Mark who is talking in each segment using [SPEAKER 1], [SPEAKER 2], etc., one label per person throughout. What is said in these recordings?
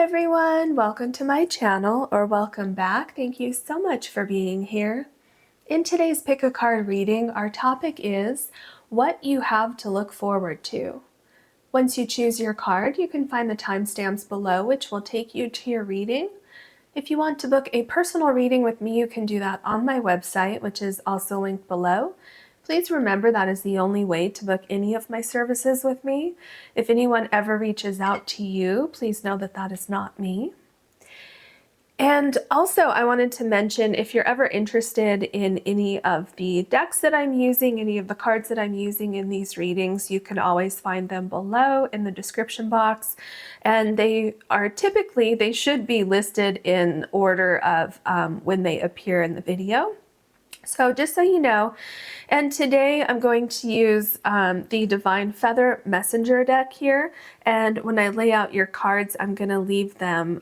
[SPEAKER 1] everyone, welcome to my channel, or welcome back. Thank you so much for being here. In today's Pick a Card reading, our topic is what you have to look forward to. Once you choose your card, you can find the timestamps below, which will take you to your reading. If you want to book a personal reading with me, you can do that on my website, which is also linked below. Please remember that is the only way to book any of my services with me. If anyone ever reaches out to you, please know that that is not me. And also, I wanted to mention, if you're ever interested in any of the decks that I'm using, any of the cards that I'm using in these readings, you can always find them below in the description box. And they should be listed in order of when they appear in the video. So just so you know, and today I'm going to use the Divine Feather Messenger deck here. And when I lay out your cards, I'm going to leave them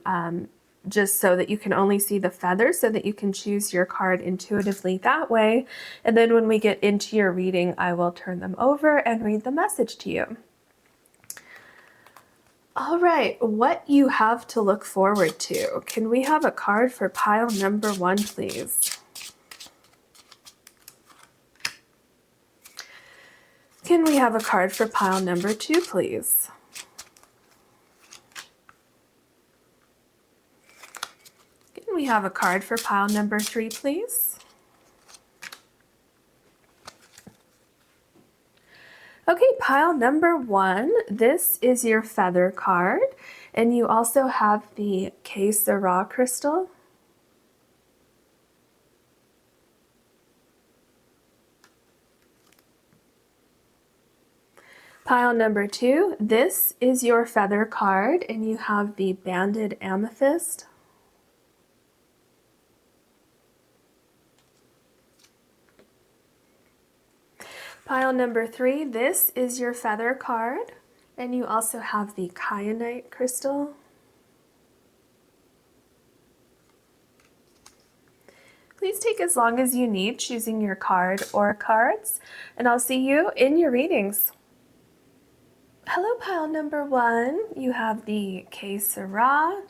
[SPEAKER 1] just so that you can only see the feathers, so that you can choose your card intuitively that way. And then when we get into your reading, I will turn them over and read the message to you. All right, what you have to look forward to. Can we have a card for pile number 1, please? Can we have a card for pile number 2, please? Can we have a card for pile number 3, please? Okay, pile number 1, this is your feather card, and you also have the Sera crystal. Pile number 2, this is your feather card, and you have the banded amethyst. Pile number 3, this is your feather card, and you also have the Kyanite crystal. Please take as long as you need choosing your card or cards, and I'll see you in your readings. Hello, pile number 1. You have the Sera,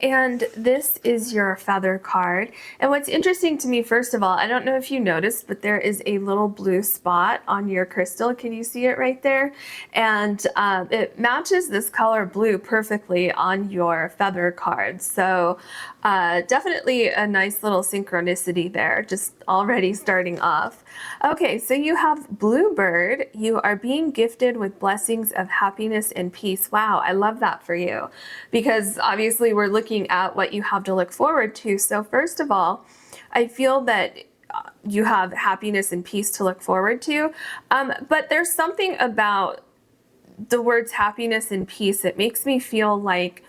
[SPEAKER 1] and this is your feather card. And what's interesting to me, first of all, I don't know if you noticed, but there is a little blue spot on your crystal. Can you see it right there? And it matches this color blue perfectly on your feather card. So definitely a nice little synchronicity there, just already starting off. Okay, so you have Bluebird. You are being gifted with blessings of happiness and peace. Wow, I love that for you, because obviously we're looking at what you have to look forward to. So first of all, I feel that you have happiness and peace to look forward to, but there's something about the words happiness and peace that makes me feel like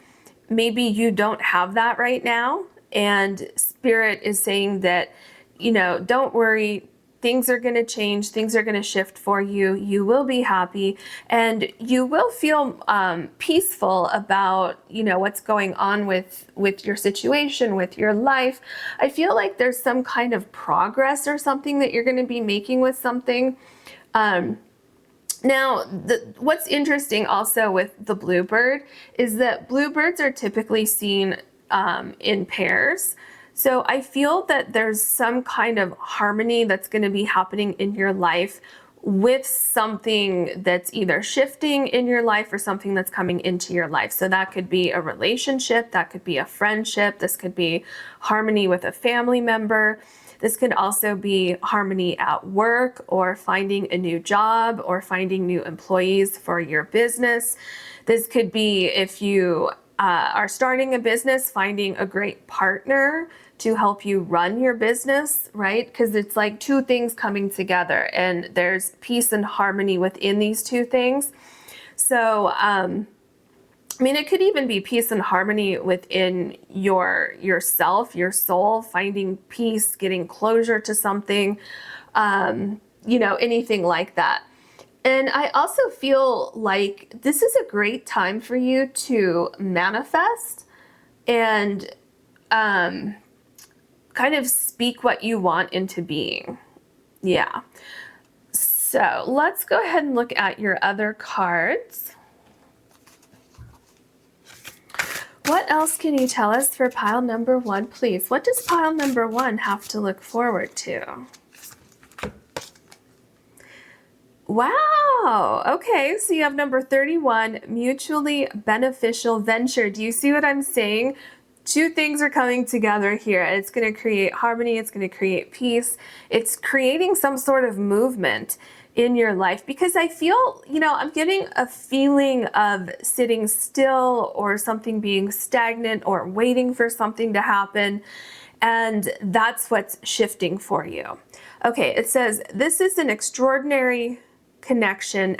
[SPEAKER 1] maybe you don't have that right now, and Spirit is saying that, you know, don't worry, things are going to change, things are going to shift for you, you will be happy, and you will feel peaceful about, you know, what's going on with your situation, with your life. I feel like there's some kind of progress or something that you're going to be making with something. Now, what's interesting also with the bluebird is that bluebirds are typically seen in pairs. So I feel that there's some kind of harmony that's going to be happening in your life with something that's either shifting in your life or something that's coming into your life. So that could be a relationship, that could be a friendship, this could be harmony with a family member. This could also be harmony at work, or finding a new job, or finding new employees for your business. This could be, if you are starting a business, finding a great partner to help you run your business, right? Because it's like two things coming together, and there's peace and harmony within these two things. So, I mean, it could even be peace and harmony within yourself, your soul, finding peace, getting closure to something, you know, anything like that. And I also feel like this is a great time for you to manifest and kind of speak what you want into being. Yeah. So let's go ahead and look at your other cards. What else can you tell us for pile number 1, please? What does pile number 1 have to look forward to? Wow. Okay, so you have number 31, mutually beneficial venture. Do you see what I'm saying? Two things are coming together here. It's going to create harmony. It's going to create peace. It's creating some sort of movement in your life, because I feel, I'm getting a feeling of sitting still or something being stagnant or waiting for something to happen. And that's what's shifting for you. Okay, it says, this is an extraordinary connection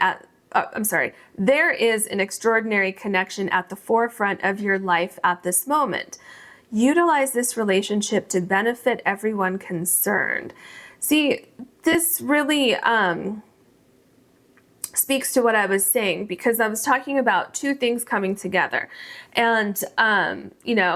[SPEAKER 1] there is an extraordinary connection at the forefront of your life at this moment. Utilize this relationship to benefit everyone concerned. See, this really speaks to what I was saying, because I was talking about two things coming together. And,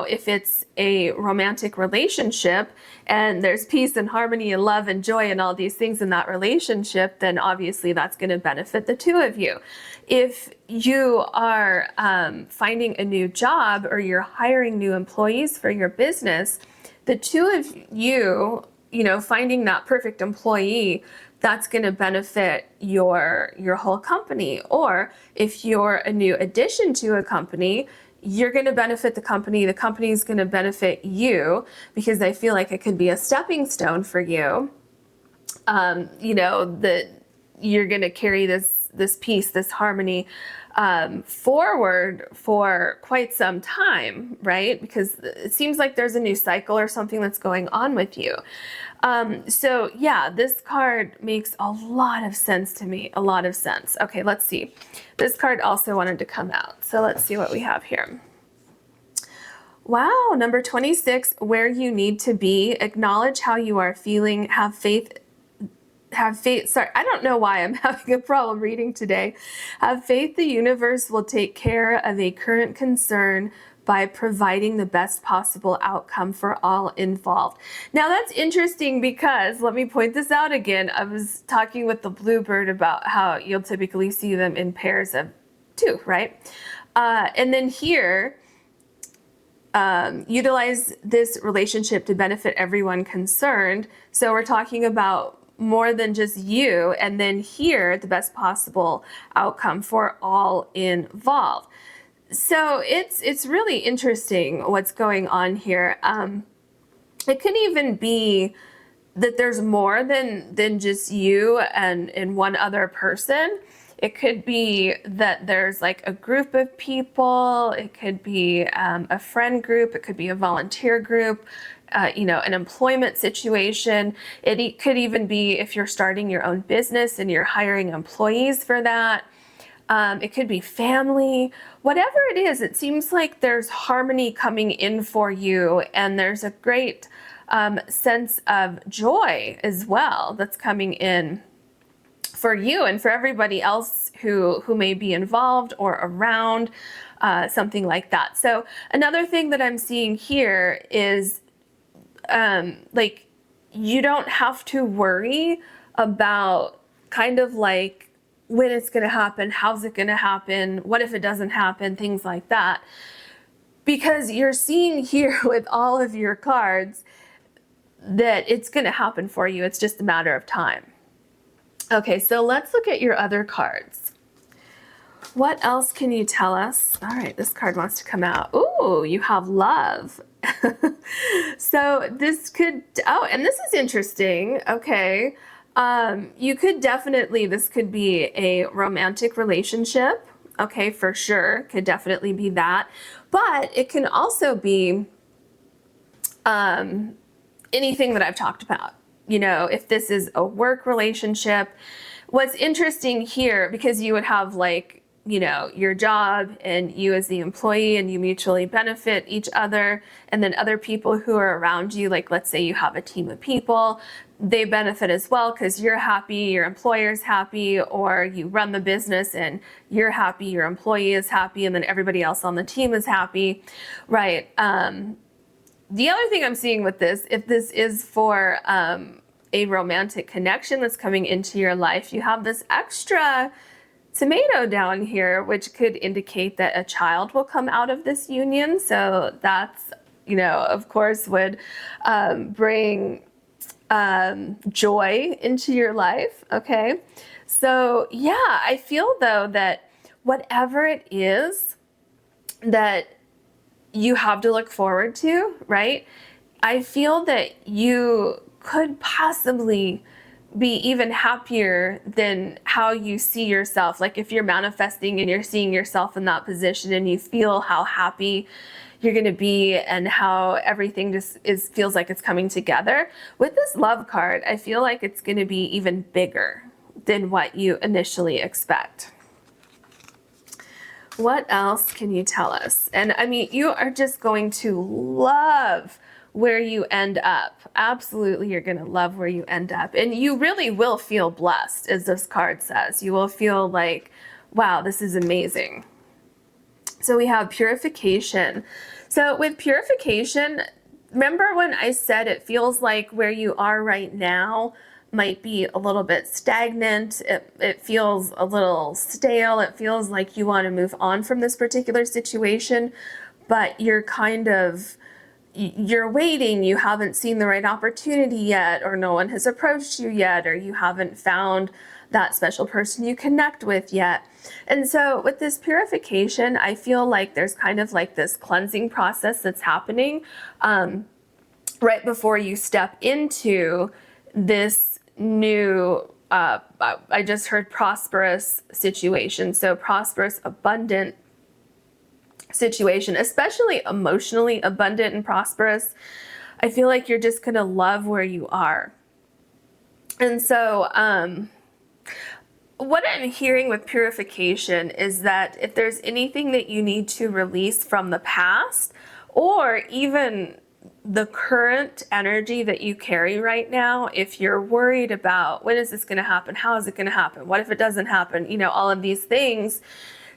[SPEAKER 1] if it's a romantic relationship and there's peace and harmony and love and joy and all these things in that relationship, then obviously that's going to benefit the two of you. If you are finding a new job or you're hiring new employees for your business, the two of you, finding that perfect employee, that's going to benefit your whole company. Or if you're a new addition to a company, you're going to benefit the company is going to benefit you, because I feel like it could be a stepping stone for you. That you're going to carry this peace, this harmony forward for quite some time, right? Because it seems like there's a new cycle or something that's going on with you. So yeah, this card makes a lot of sense to me, a lot of sense. Okay, let's see. This card also wanted to come out. So let's see what we have here. Wow, number 26, where you need to be. Acknowledge how you are feeling. Have faith. Sorry, I don't know why I'm having a problem reading today. Have faith the universe will take care of a current concern by providing the best possible outcome for all involved. Now that's interesting, because let me point this out again. I was talking with the bluebird about how you'll typically see them in pairs of 2, right? And then here, utilize this relationship to benefit everyone concerned. So we're talking about more than just you, and then here, the best possible outcome for all involved. So it's really interesting what's going on here. It could even be that there's more than just you and one other person. It could be that there's like a group of people. It could be a friend group. It could be a volunteer group, an employment situation. It could even be if you're starting your own business and you're hiring employees for that. It could be family, whatever it is. It seems like there's harmony coming in for you, and there's a great sense of joy as well that's coming in for you and for everybody else who may be involved or around, something like that. So another thing that I'm seeing here is you don't have to worry about kind of like when it's going to happen, how's it going to happen, what if it doesn't happen, things like that. Because you're seeing here with all of your cards that it's going to happen for you. It's just a matter of time. Okay, so let's look at your other cards. What else can you tell us? All right, this card wants to come out. Ooh, you have love. So this could, and this is interesting. Okay. You could definitely, this could be a romantic relationship. Okay, for sure. Could definitely be that. But it can also be anything that I've talked about. If this is a work relationship, what's interesting here, because you would have like, your job and you as the employee, and you mutually benefit each other, and then other people who are around you, like let's say you have a team of people, they benefit as well because you're happy, your employer's happy, or you run the business and you're happy, your employee is happy, and then everybody else on the team is happy, right? The other thing I'm seeing with this, if this is for a romantic connection that's coming into your life, you have this extra tomato down here, which could indicate that a child will come out of this union. So that's, of course, would bring joy into your life. Okay. So yeah, I feel though that whatever it is that you have to look forward to, right? I feel that you could possibly be even happier than how you see yourself. Like if you're manifesting and you're seeing yourself in that position and you feel how happy you're going to be and how everything just feels like it's coming together. With this love card, I feel like it's going to be even bigger than what you initially expect. What else can you tell us? And I mean, you are just going to love where you end up. Absolutely, you're going to love where you end up. And you really will feel blessed, as this card says. You will feel like, wow, this is amazing. So we have purification. So with purification, remember when I said it feels like where you are right now might be a little bit stagnant. It feels a little stale. It feels like you want to move on from this particular situation, but you're waiting, you haven't seen the right opportunity yet, or no one has approached you yet, or you haven't found that special person you connect with yet. And so with this purification, I feel like there's kind of like this cleansing process that's happening right before you step into this new, I just heard prosperous situation. So prosperous, abundant situation, especially emotionally abundant and prosperous. I feel like you're just going to love where you are. And so what I'm hearing with purification is that if there's anything that you need to release from the past, or even the current energy that you carry right now, if you're worried about when is this going to happen, how is it going to happen, what if it doesn't happen, all of these things,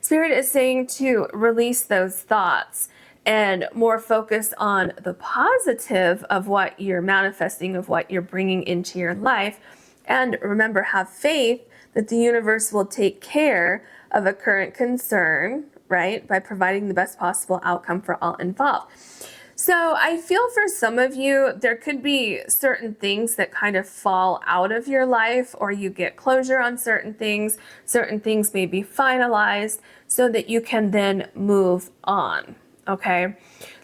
[SPEAKER 1] Spirit is saying to release those thoughts and more focus on the positive of what you're manifesting, of what you're bringing into your life. And remember, have faith that the universe will take care of a current concern, right, by providing the best possible outcome for all involved. So I feel for some of you, there could be certain things that kind of fall out of your life, or you get closure on certain things may be finalized so that you can then move on, okay?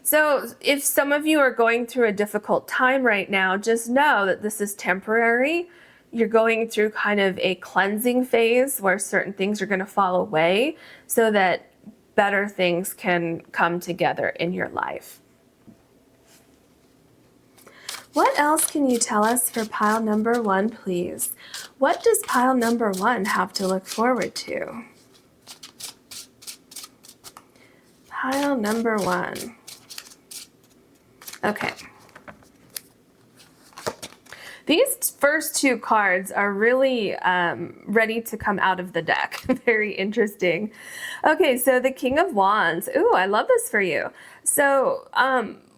[SPEAKER 1] So if some of you are going through a difficult time right now, just know that this is temporary. You're going through kind of a cleansing phase where certain things are going to fall away so that better things can come together in your life. What else can you tell us for pile number 1, please? What does pile number 1 have to look forward to? Pile number 1. Okay. These first 2 cards are really ready to come out of the deck. Very interesting. Okay, so the King of Wands. Ooh, I love this for you. So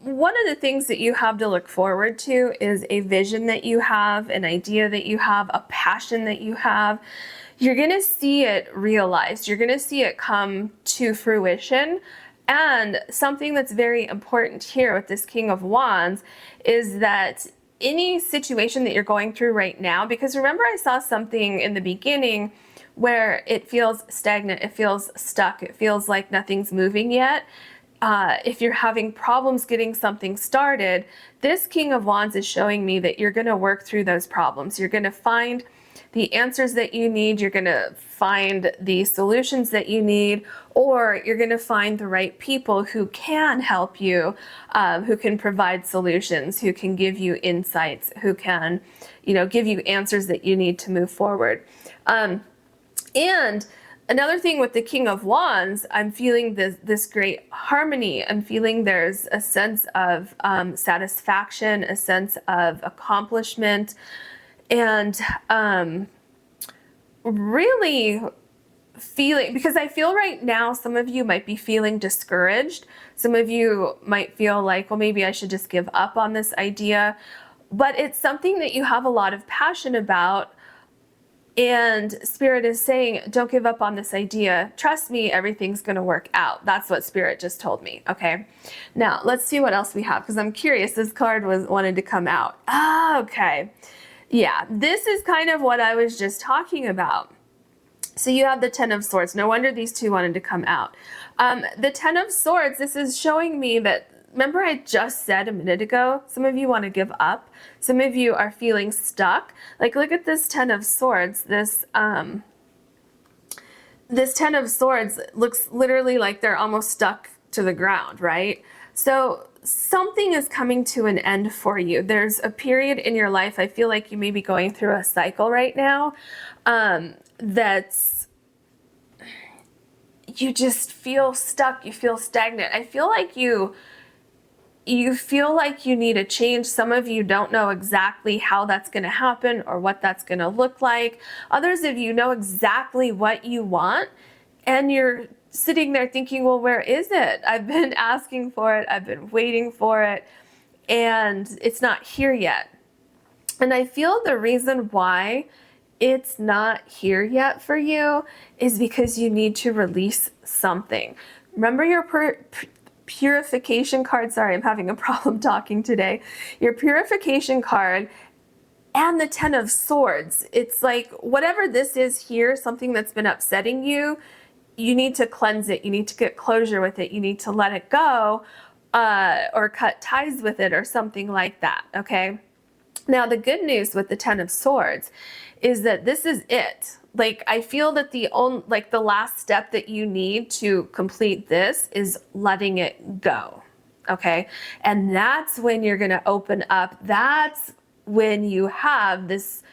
[SPEAKER 1] one of the things that you have to look forward to is a vision that you have, an idea that you have, a passion that you have. You're going to see it realized. You're going to see it come to fruition. And something that's very important here with this King of Wands is that any situation that you're going through right now, because remember I saw something in the beginning where it feels stagnant, it feels stuck, it feels like nothing's moving yet. If you're having problems getting something started, this King of Wands is showing me that you're going to work through those problems. You're going to find the answers that you need. You're going to find the solutions that you need, or you're going to find the right people who can help you, who can provide solutions, who can give you insights, who can, give you answers that you need to move forward. And another thing with the King of Wands, I'm feeling this great harmony. I'm feeling there's a sense of satisfaction, a sense of accomplishment, and really feeling, because I feel right now some of you might be feeling discouraged. Some of you might feel like, well, maybe I should just give up on this idea. But it's something that you have a lot of passion about. And Spirit is saying, don't give up on this idea. Trust me, everything's going to work out. That's what Spirit just told me. Okay. Now let's see what else we have, because I'm curious. This card wanted to come out. Ah, okay. Yeah, this is kind of what I was just talking about. So you have the Ten of Swords. No wonder these two wanted to come out. The Ten of Swords, this is showing me that, remember I just said a minute ago, some of you want to give up. Some of you are feeling stuck. Like, look at this Ten of Swords. This Ten of Swords looks literally like they're almost stuck to the ground, right? So something is coming to an end for you. There's a period in your life, I feel like you may be going through a cycle right now, that's, you just feel stuck, you feel stagnant. I feel like you feel like you need a change. Some of you don't know exactly how that's going to happen or what that's going to look like. Others of you know exactly what you want, and you're sitting there thinking, well, where is it? I've been asking for it. I've been waiting for it, and it's not here yet. And I feel the reason why it's not here yet for you is because you need to release something. Remember your purification card. Sorry, I'm having a problem talking today. Your purification card and the Ten of Swords. It's like, whatever this is here, something that's been upsetting you, you need to cleanse it. You need to get closure with it. You need to let it go, or cut ties with it or something like that. Okay. Now, the good news with the Ten of Swords is that this is it. Like, I feel that the last step that you need to complete this is letting it go. Okay. And that's when you're going to open up. That's when you have these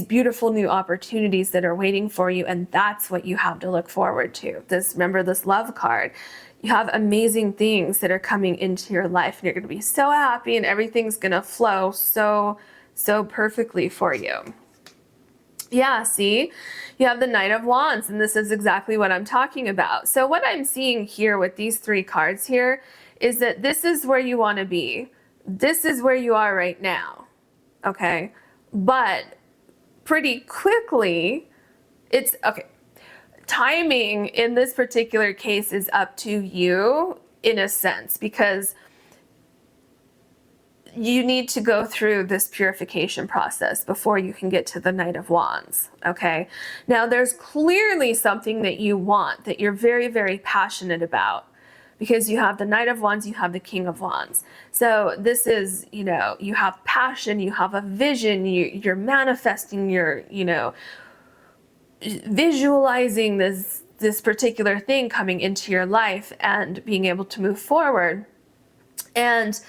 [SPEAKER 1] beautiful new opportunities that are waiting for you. And that's what you have to look forward to. Remember this Love card. You have amazing things that are coming into your life, and you're going to be so happy, and everything's going to flow so perfectly for you. Yeah, see, you have the Knight of Wands, and this is exactly what I'm talking about. So what I'm seeing here with these three cards here is that this is where you want to be. This is where you are right now. Okay. But pretty quickly, it's okay. Timing in this particular case is up to you in a sense, because you need to go through this purification process before you can get to the Knight of Wands. Okay. Now there's clearly something that you want, that you're very, very passionate about, because you have the Knight of Wands, you have the King of Wands. So this is, you know, you have passion, you have a vision, you're manifesting, you're, you know, visualizing this particular thing coming into your life and being able to move forward. And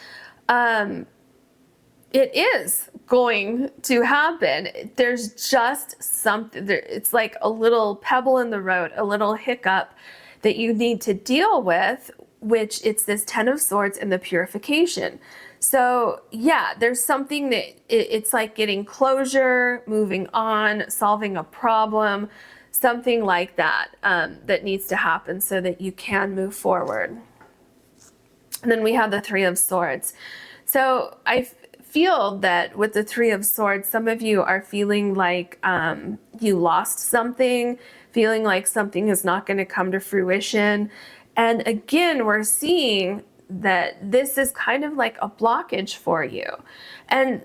[SPEAKER 1] it is going to happen. There's just something there. It's like a little pebble in the road, a little hiccup that you need to deal with, which it's this Ten of Swords and the purification. So yeah, there's something that it's like getting closure, moving on, solving a problem, something like that, that needs to happen so that you can move forward. And then we have the Three of Swords. So I feel that with the Three of Swords, some of you are feeling like you lost something, feeling like something is not going to come to fruition. And again, we're seeing that this is kind of like a blockage for you. And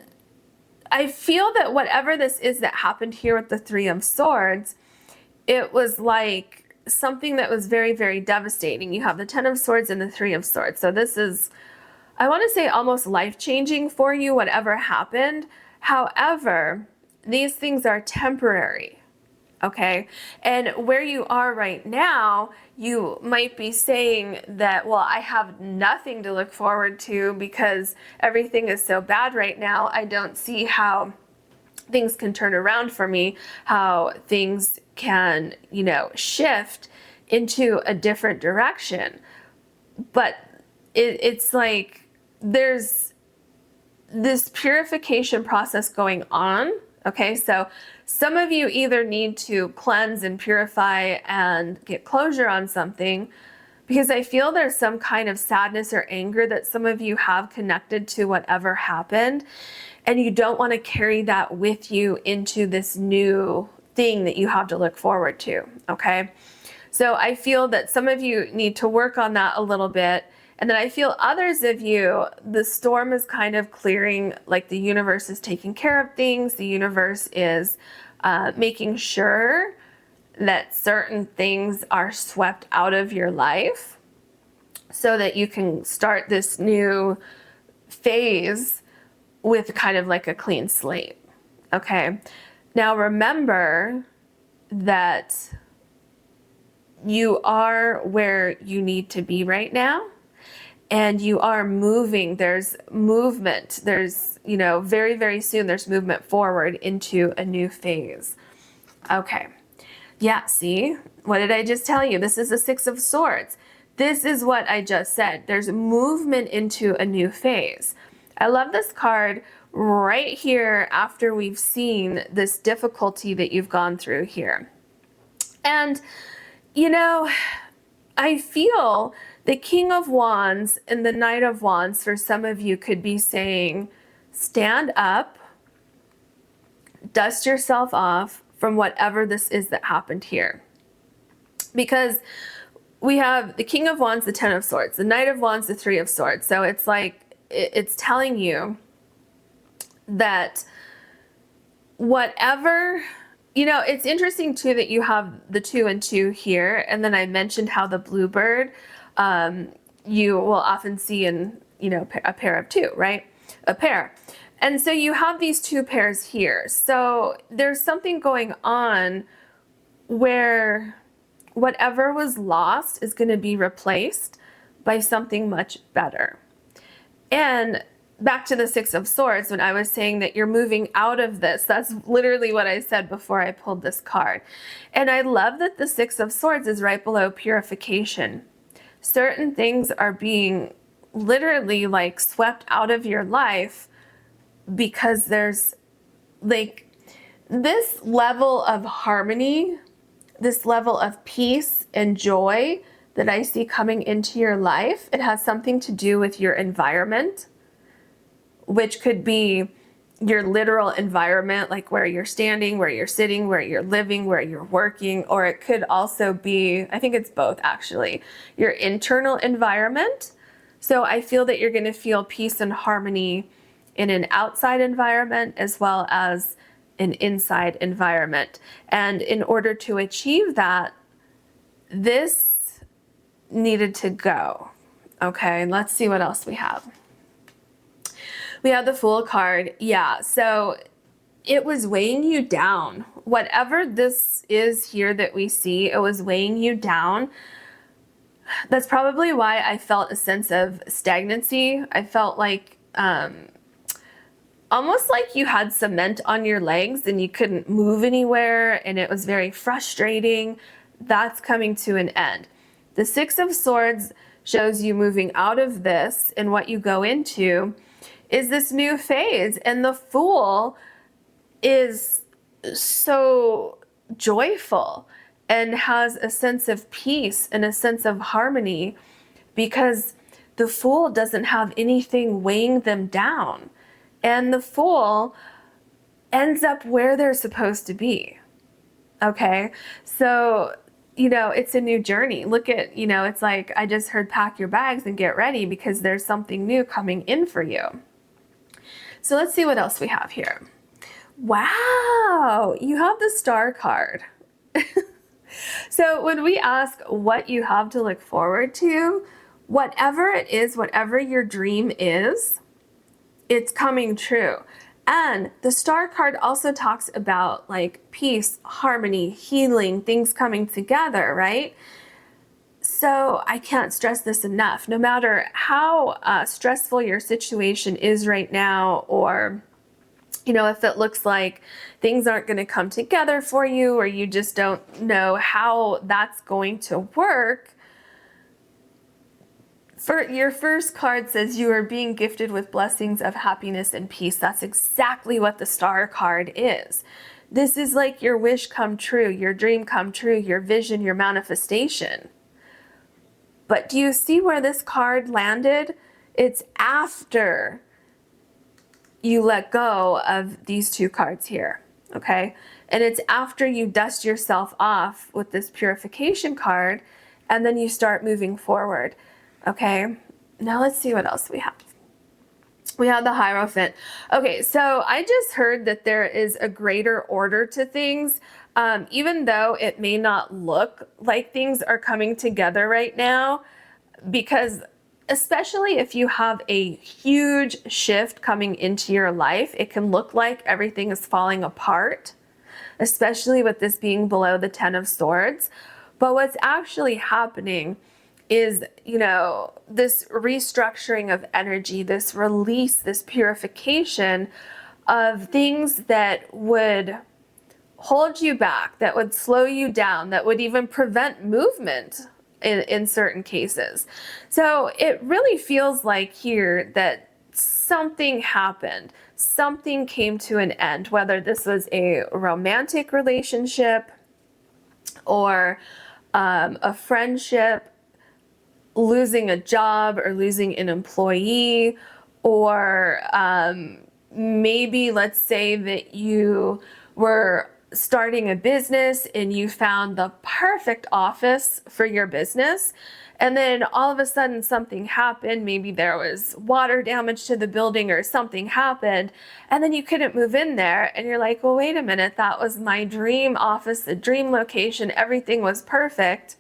[SPEAKER 1] I feel that whatever this is that happened here with the Three of Swords, it was like something that was very, very devastating. You have the Ten of Swords and the Three of Swords. So this is, I want to say, almost life-changing for you, whatever happened. However, these things are temporary. Okay. And where you are right now, you might be saying that, well, I have nothing to look forward to because everything is so bad right now. I don't see how things can turn around for me, how things can, you know, shift into a different direction. But it's like there's this purification process going on. Okay, so some of you either need to cleanse and purify and get closure on something, because I feel there's some kind of sadness or anger that some of you have connected to whatever happened, and you don't want to carry that with you into this new thing that you have to look forward to, okay? So I feel that some of you need to work on that a little bit. And then I feel others of you, the storm is kind of clearing, like the universe is taking care of things. The universe is making sure that certain things are swept out of your life so that you can start this new phase with kind of like a clean slate. Okay. Now remember that you are where you need to be right now, and you are moving. There's movement. There's, you know, very, very soon there's movement forward into a new phase. Okay. Yeah, see? What did I just tell you? This is the Six of Swords. This is what I just said. There's movement into a new phase. I love this card right here after we've seen this difficulty that you've gone through here. And, you know, I feel the King of Wands and the Knight of Wands for some of you could be saying, stand up, dust yourself off from whatever this is that happened here. Because we have the King of Wands, the Ten of Swords, the Knight of Wands, the Three of Swords. So it's like, it's telling you that whatever, you know, it's interesting too that you have the 2 and 2 here. And then I mentioned how the bluebird, you will often see in, you know, a pair of 2, right? A pair. And so you have these 2 pairs here. So there's something going on where whatever was lost is going to be replaced by something much better. And back to the Six of Swords, when I was saying that you're moving out of this, that's literally what I said before I pulled this card. And I love that the Six of Swords is right below purification. Certain things are being literally like swept out of your life because there's like this level of harmony, this level of peace and joy that I see coming into your life. It has something to do with your environment, which could be your literal environment, like where you're standing, where you're sitting, where you're living, where you're working, or it could also be, I think it's both actually, your internal environment. So I feel that you're going to feel peace and harmony in an outside environment as well as an inside environment. And in order to achieve that, this needed to go. Okay, let's see what else we have. We have the Fool card. Yeah, so it was weighing you down. Whatever this is here that we see, it was weighing you down. That's probably why I felt a sense of stagnancy. I felt like almost like you had cement on your legs and you couldn't move anywhere, and it was very frustrating. That's coming to an end. The Six of Swords shows you moving out of this, and what you go into is this new phase. And the Fool is so joyful and has a sense of peace and a sense of harmony because the Fool doesn't have anything weighing them down. And the Fool ends up where they're supposed to be. Okay, so, you know, it's a new journey. Look at, you know, it's like I just heard pack your bags and get ready because there's something new coming in for you. So let's see what else we have here. Wow, you have the Star card. So when we ask what you have to look forward to, whatever it is, whatever your dream is, it's coming true. And the Star card also talks about like peace, harmony, healing, things coming together, right? So I can't stress this enough. No matter how stressful your situation is right now, or, you know, if it looks like things aren't going to come together for you, or you just don't know how that's going to work, for your first card says you are being gifted with blessings of happiness and peace. That's exactly what the Star card is. This is like your wish come true, your dream come true, your vision, your manifestation. But do you see where this card landed? It's after you let go of these 2 cards here. okay? And it's after you dust yourself off with this purification card, and then you start moving forward, okay? Now let's see what else we have. We have the Hierophant. Okay, so I just heard that there is a greater order to things, even though it may not look like things are coming together right now, because especially if you have a huge shift coming into your life, it can look like everything is falling apart, especially with this being below the 10 of Swords. But what's actually happening is, you know, this restructuring of energy, this release, this purification of things that would hold you back, that would slow you down, that would even prevent movement in certain cases. So it really feels like here that something happened, something came to an end, whether this was a romantic relationship or a friendship, losing a job or losing an employee, or maybe let's say that you were starting a business and you found the perfect office for your business, and then all of a sudden something happened. Maybe there was water damage to the building or something happened, and then you couldn't move in there, and you're like, well, wait a minute, that was my dream office, the dream location, everything was perfect.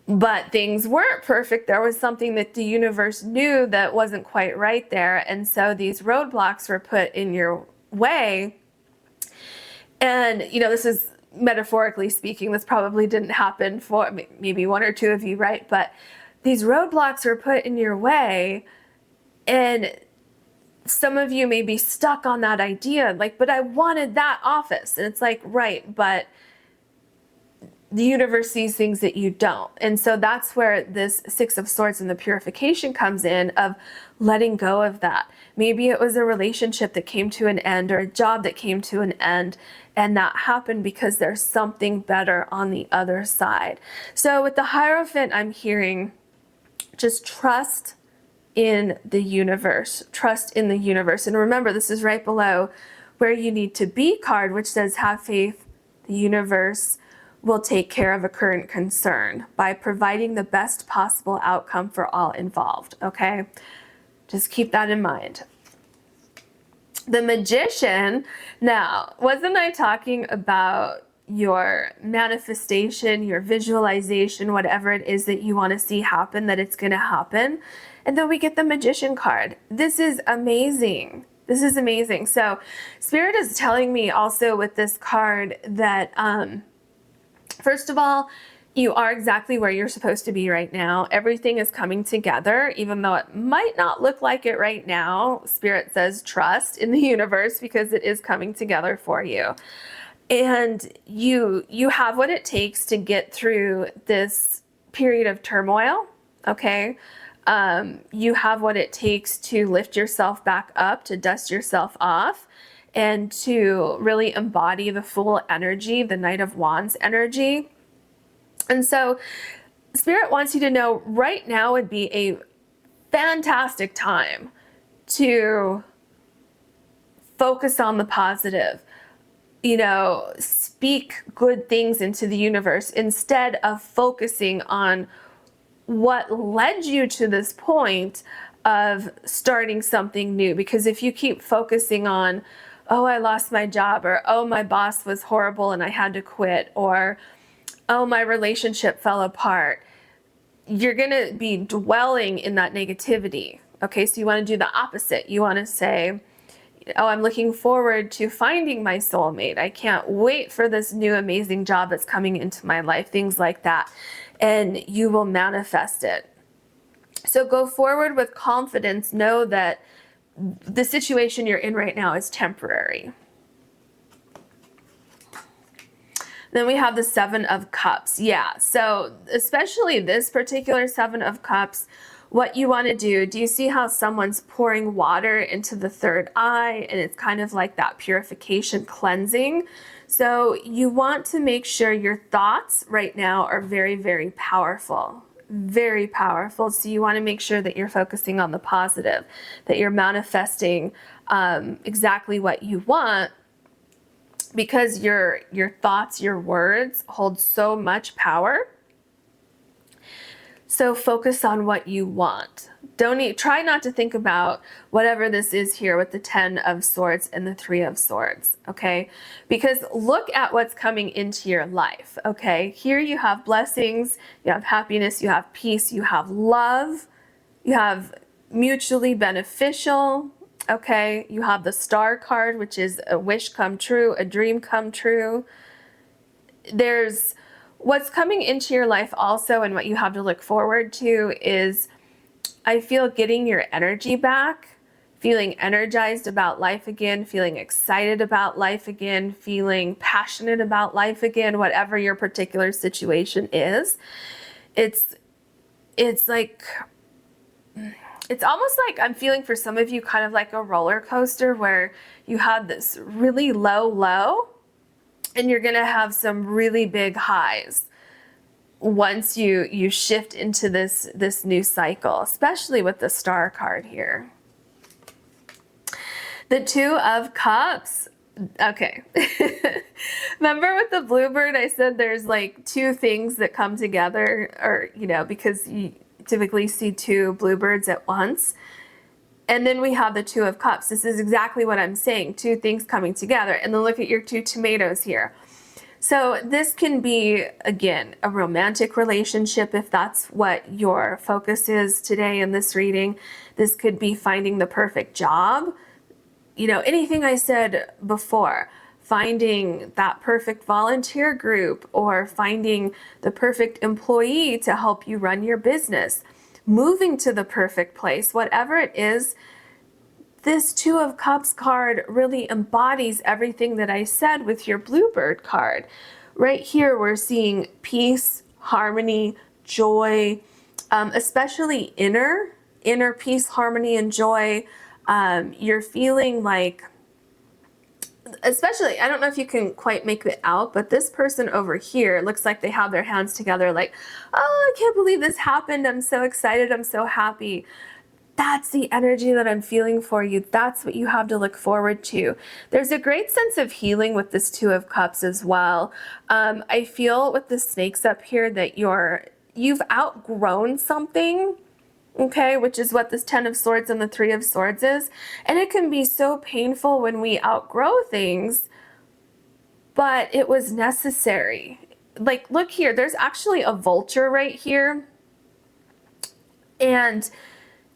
[SPEAKER 1] But things weren't perfect. There was something that the universe knew that wasn't quite right there. And so these roadblocks were put in your way. And, you know, this is metaphorically speaking, this probably didn't happen for maybe one or two of you, right? But these roadblocks were put in your way. And some of you may be stuck on that idea, like, but I wanted that office. And it's like, right, but the universe sees things that you don't. And so that's where this Six of Swords and the purification comes in, of letting go of that. Maybe it was a relationship that came to an end, or a job that came to an end, and that happened because there's something better on the other side. So with the Hierophant, I'm hearing just trust in the universe. Trust in the universe. And remember, this is right below where you need to be card, which says have faith. The universe will take care of a current concern by providing the best possible outcome for all involved, okay? Just keep that in mind. The Magician, now, wasn't I talking about your manifestation, your visualization, whatever it is that you want to see happen, that it's going to happen? And then we get the Magician card. This is amazing. This is amazing. So Spirit is telling me also with this card that, first of all, you are exactly where you're supposed to be right now. Everything is coming together, even though it might not look like it right now. Spirit says trust in the universe, because it is coming together for you. And you have what it takes to get through this period of turmoil, okay? You have what it takes to lift yourself back up, to dust yourself off, and to really embody the full energy, the Knight of Wands energy. And so Spirit wants you to know right now would be a fantastic time to focus on the positive, you know, speak good things into the universe instead of focusing on what led you to this point of starting something new. Because if you keep focusing on, oh, I lost my job, or oh, my boss was horrible and I had to quit, or oh, my relationship fell apart, you're going to be dwelling in that negativity. Okay, so you want to do the opposite. You want to say, oh, I'm looking forward to finding my soulmate. I can't wait for this new amazing job that's coming into my life, things like that. And you will manifest it. So go forward with confidence. Know that the situation you're in right now is temporary. Then we have the Seven of Cups. Yeah, so especially this particular Seven of Cups, what you want to do you see how someone's pouring water into the third eye, and it's kind of like that purification cleansing? So you want to make sure your thoughts right now are very, very powerful. Very powerful. So you want to make sure that you're focusing on the positive, that you're manifesting exactly what you want. because your thoughts, your words hold so much power. So focus on what you want. Try not to think about whatever this is here with the 10 of Swords and the 3 of Swords, okay? Because look at what's coming into your life, okay? Here you have blessings, you have happiness, you have peace, you have love, you have mutually beneficial, okay? You have the Star card, which is a wish come true, a dream come true. There's what's coming into your life also, and what you have to look forward to is, I feel, getting your energy back, feeling energized about life again, feeling excited about life again, feeling passionate about life again, whatever your particular situation is. It's like, it's almost like I'm feeling for some of you kind of like a roller coaster where you have this really low low, and you're gonna have some really big highs once you shift into this new cycle, especially with the Star card here. The 2 of Cups. Okay. Remember with the bluebird, I said there's like 2 things that come together, or, you know, because you typically see 2 bluebirds at once. And then we have the 2 of Cups. This is exactly what I'm saying, 2 things coming together. And then look at your 2 tomatoes here. So this can be, again, a romantic relationship if that's what your focus is today in this reading. This could be finding the perfect job. You know, anything I said before, finding that perfect volunteer group, or finding the perfect employee to help you run your business, moving to the perfect place, whatever it is. This 2 of Cups card really embodies everything that I said with your bluebird card. Right here, we're seeing peace, harmony, joy, especially inner peace, harmony, and joy. You're feeling like, especially, I don't know if you can quite make it out, but this person over here looks like they have their hands together like, oh, I can't believe this happened. I'm so excited. I'm so happy. That's the energy that I'm feeling for you. That's what you have to look forward to. There's a great sense of healing with this 2 of Cups as well. I feel with the snakes up here that you've outgrown something, okay, which is what this 10 of Swords and the 3 of Swords is. And it can be so painful when we outgrow things, but it was necessary. Like, look here, there's actually a vulture right here. And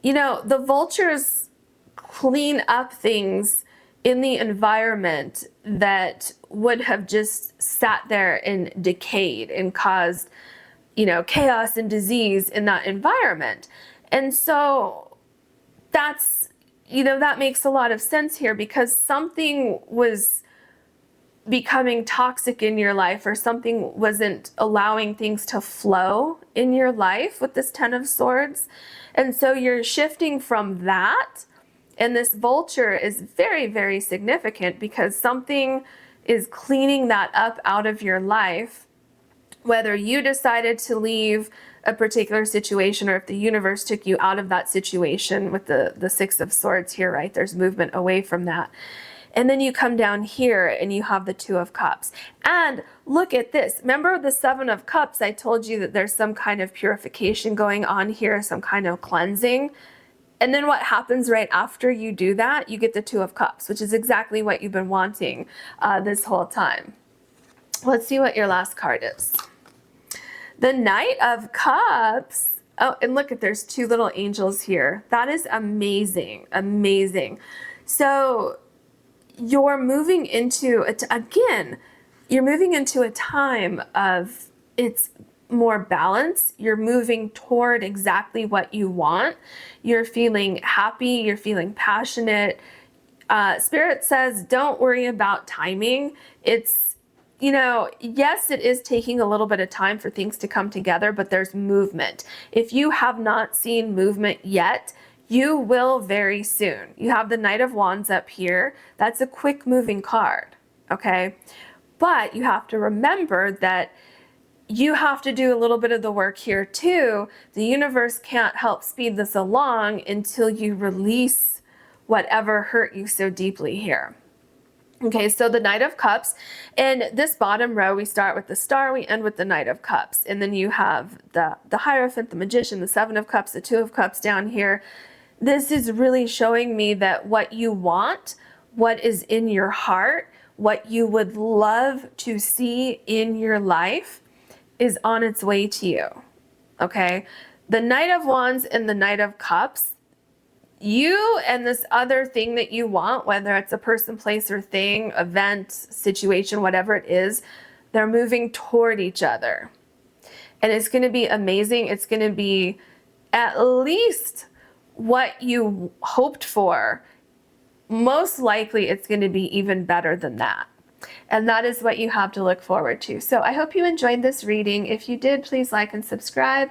[SPEAKER 1] you know, the vultures clean up things in the environment that would have just sat there and decayed and caused, you know, chaos and disease in that environment. And so that's, you know, that makes a lot of sense here, because something was becoming toxic in your life, or something wasn't allowing things to flow in your life with this 10 of Swords. And so you're shifting from that, and this vulture is very, very significant because something is cleaning that up out of your life, whether you decided to leave a particular situation or if the universe took you out of that situation with the 6 of Swords here, right? There's movement away from that. And then you come down here and you have the 2 of Cups. And look at this. Remember the 7 of Cups? I told you that there's some kind of purification going on here, some kind of cleansing. And then what happens right after you do that? You get the 2 of Cups, which is exactly what you've been wanting this whole time. Let's see what your last card is. The Knight of Cups. Oh, and look at, there's 2 little angels here. That is amazing, amazing. So you're moving into, you're moving into a time of, it's more balance. You're moving toward exactly what you want. You're feeling happy. You're feeling passionate. Spirit says, don't worry about timing. It's, you know, yes, it is taking a little bit of time for things to come together, but there's movement. If you have not seen movement yet, you will very soon. You have the Knight of Wands up here. That's a quick moving card, okay? But you have to remember that you have to do a little bit of the work here too. The universe can't help speed this along until you release whatever hurt you so deeply here. Okay, so the Knight of Cups, in this bottom row, we start with the Star, we end with the Knight of Cups, and then you have the Hierophant, the Magician, the Seven of Cups, the Two of Cups down here. This is really showing me that what you want, what is in your heart, what you would love to see in your life is on its way to you, okay? The Knight of Wands and the Knight of Cups, you and this other thing that you want, whether it's a person, place, or thing, event, situation, whatever it is, they're moving toward each other. And it's going to be amazing. It's going to be at least what you hoped for. Most likely, it's going to be even better than that. And that is what you have to look forward to. So I hope you enjoyed this reading. If you did, please like and subscribe.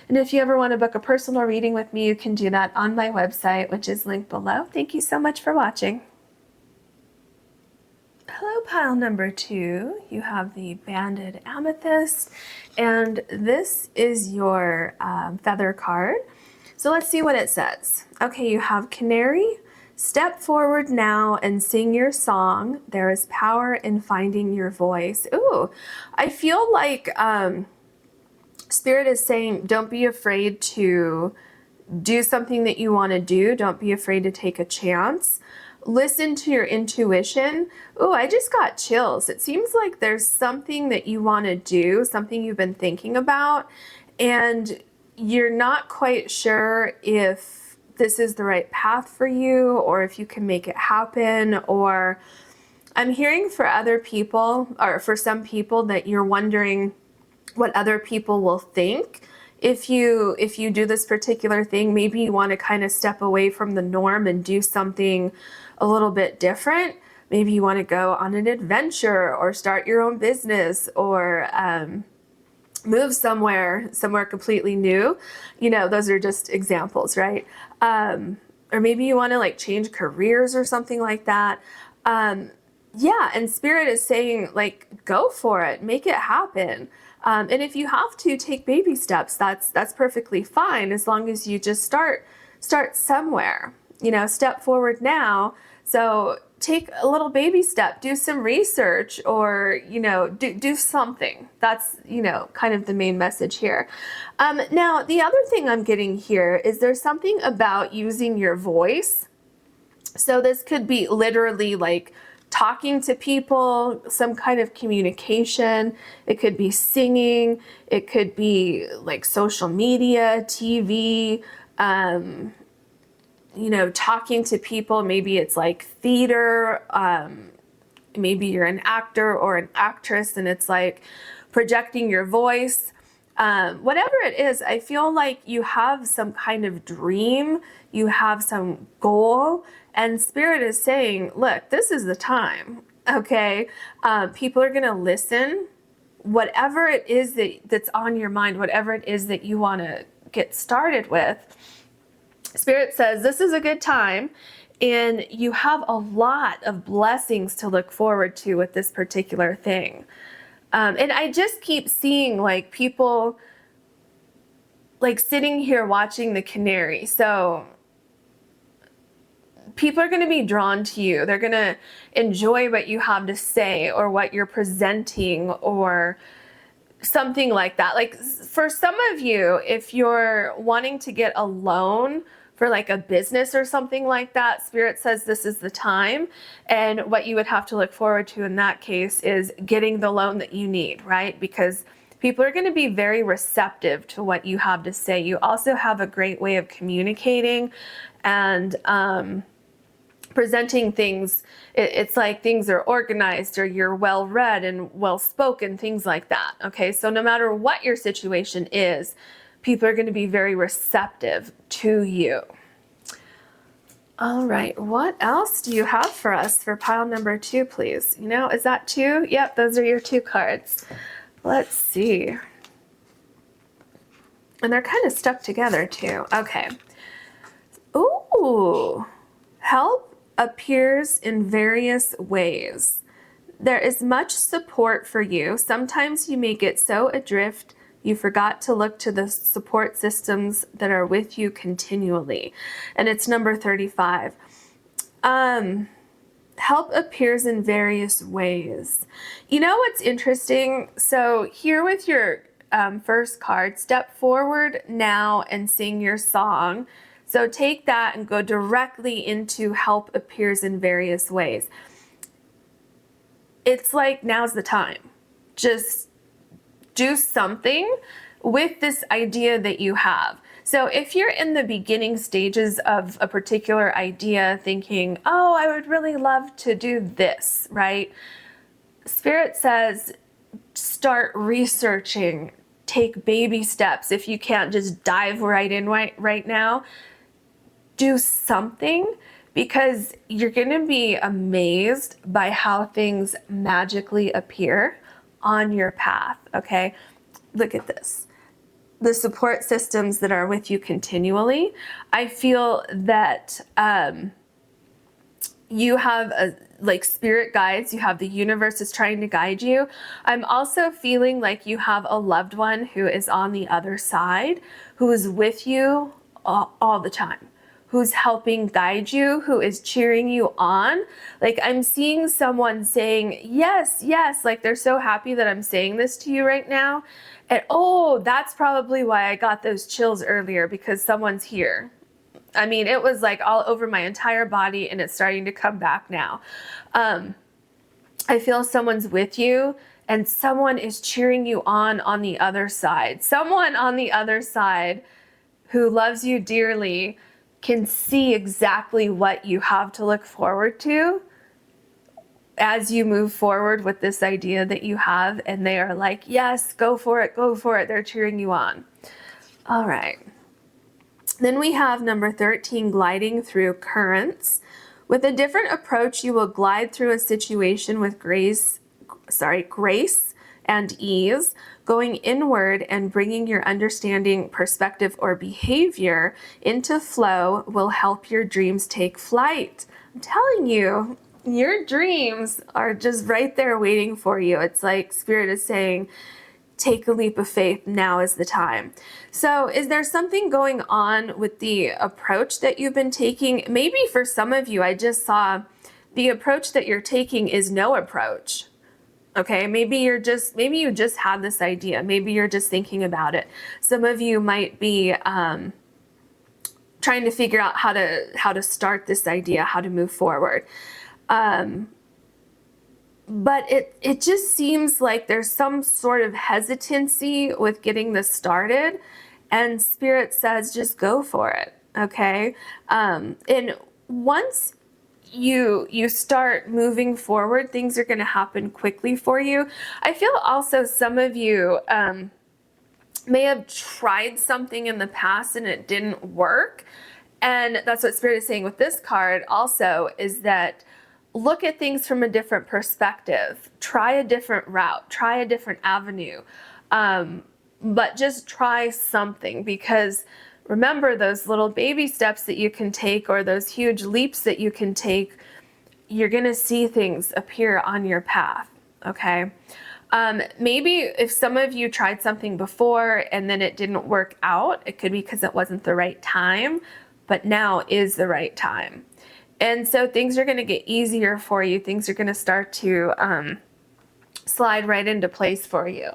[SPEAKER 1] And if you ever want to book a personal reading with me, you can do that on my website, which is linked below. Thank you so much for watching. Hello, pile number 2. You have the banded amethyst, and this is your feather card. So let's see what it says. Okay, you have Canary. Step forward now and sing your song. There is power in finding your voice. Ooh, I feel like Spirit is saying, don't be afraid to do something that you want to do. Don't be afraid to take a chance. Listen to your intuition. Ooh, I just got chills. It seems like there's something that you want to do, something you've been thinking about, and you're not quite sure if this is the right path for you or if you can make it happen. Or I'm hearing for other people, or for some people, that you're wondering what other people will think if you do this particular thing. Maybe you want to kind of step away from the norm and do something a little bit different. Maybe you want to go on an adventure or start your own business or move somewhere completely new. You know, those are just examples, right? Or maybe you want to like change careers or something like that. Yeah, and Spirit is saying, like, go for it, make it happen. And if you have to take baby steps, that's perfectly fine, as long as you just start somewhere. You know, step forward now. So take a little baby step, do some research, or, you know, do something. That's, you know, kind of the main message here. Now, the other thing I'm getting here is there's something about using your voice. So this could be literally like talking to people, some kind of communication. It could be singing. It could be like social media, TV, you know, talking to people. Maybe it's like theater. Maybe you're an actor or an actress and it's like projecting your voice. Whatever it is, I feel like you have some kind of dream, you have some goal, and Spirit is saying, look, this is the time, okay? People are gonna listen. Whatever it is that's on your mind, whatever it is that you wanna get started with, Spirit says this is a good time, and you have a lot of blessings to look forward to with this particular thing. And I just keep seeing like people like sitting here watching the canary. So people are going to be drawn to you. They're going to enjoy what you have to say or what you're presenting or something like that. Like for some of you, if you're wanting to get a loan for like a business or something like that, Spirit says this is the time. And what you would have to look forward to in that case is getting the loan that you need, right? Because people are going to be very receptive to what you have to say. You also have a great way of communicating and presenting things. It's like things are organized or you're well read and well spoken, things like that. Okay, so no matter what your situation is, people are going to be very receptive to you. All right, what else do you have for us for pile number 2, please? You know, is that 2? Yep, those are your 2 cards. Let's see. And they're kind of stuck together too. Okay. Ooh, help appears in various ways. There is much support for you. Sometimes you may get so adrift you forgot to look to the support systems that are with you continually. And it's number 35. help appears in various ways. You know what's interesting? So here with your first card, step forward now and sing your song. So take that and go directly into help appears in various ways. It's like now's the time. Just do something with this idea that you have. So if you're in the beginning stages of a particular idea thinking, oh, I would really love to do this, right? Spirit says, start researching, take baby steps. If you can't just dive right in right now, do something, because you're gonna be amazed by how things magically appear on your path, okay? Look at this. The support systems that are with you continually. I feel that you have like spirit guides, you have the universe is trying to guide you. I'm also feeling like you have a loved one who is on the other side, who is with you all the time, who's helping guide you, who is cheering you on. Like I'm seeing someone saying, yes, yes, like they're so happy that I'm saying this to you right now. And oh, that's probably why I got those chills earlier, because someone's here. I mean, it was like all over my entire body and it's starting to come back now. I feel someone's with you and someone is cheering you on the other side. Someone on the other side who loves you dearly can see exactly what you have to look forward to as you move forward with this idea that you have, and they are like, yes, go for it, go for it. They're cheering you on. All right. Then we have number 13, gliding through currents. With a different approach, you will glide through a situation with grace and ease. Going inward and bringing your understanding, perspective, or behavior into flow will help your dreams take flight. I'm telling you, your dreams are just right there waiting for you. It's like Spirit is saying, take a leap of faith. Now is the time. So is there something going on with the approach that you've been taking? Maybe for some of you, I just saw the approach that you're taking is no approach. Okay, maybe you just had this idea. Maybe you're just thinking about it. Some of you might be trying to figure out how to start this idea, how to move forward. But it just seems like there's some sort of hesitancy with getting this started, and Spirit says just go for it, okay? And once you start moving forward, things are going to happen quickly for you. I feel also some of you may have tried something in the past and it didn't work, and that's what Spirit is saying with this card also, is that look at things from a different perspective. Try a different route. Try a different avenue. But just try something, because remember those little baby steps that you can take, or those huge leaps that you can take, you're going to see things appear on your path, okay? Maybe if some of you tried something before and then it didn't work out, it could be because it wasn't the right time, but now is the right time. And so things are going to get easier for you. Things are going to start to slide right into place for you.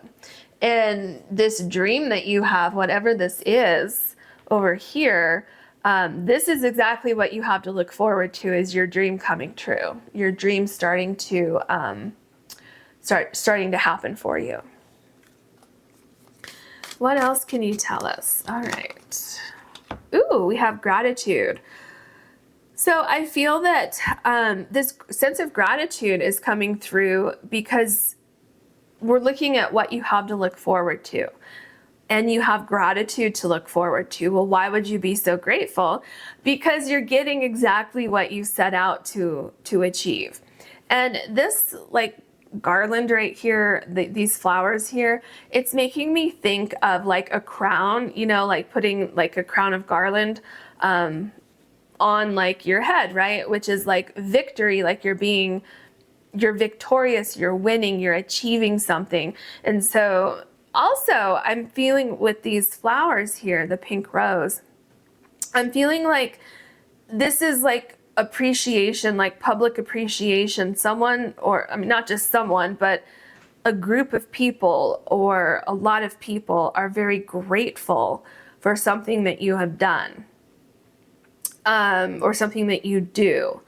[SPEAKER 1] And this dream that you have, whatever this is over here, this is exactly what you have to look forward to, is your dream coming true. Your dream starting to starting to happen for you. What else can you tell us? All right. Ooh, we have gratitude. So I feel that this sense of gratitude is coming through because we're looking at what you have to look forward to. And you have gratitude to look forward to. Well, why would you be so grateful? Because you're getting exactly what you set out to achieve. And this like garland right here, these flowers here, it's making me think of like a crown, you know, like putting like a crown of garland on like your head, right? Which is like victory, like you're victorious, you're winning, you're achieving something. And so also I'm feeling with these flowers here, the pink rose, I'm feeling like this is like appreciation, like public appreciation, someone, or I mean, not just someone, but a group of people or a lot of people are very grateful for something that you have done, or something that you do.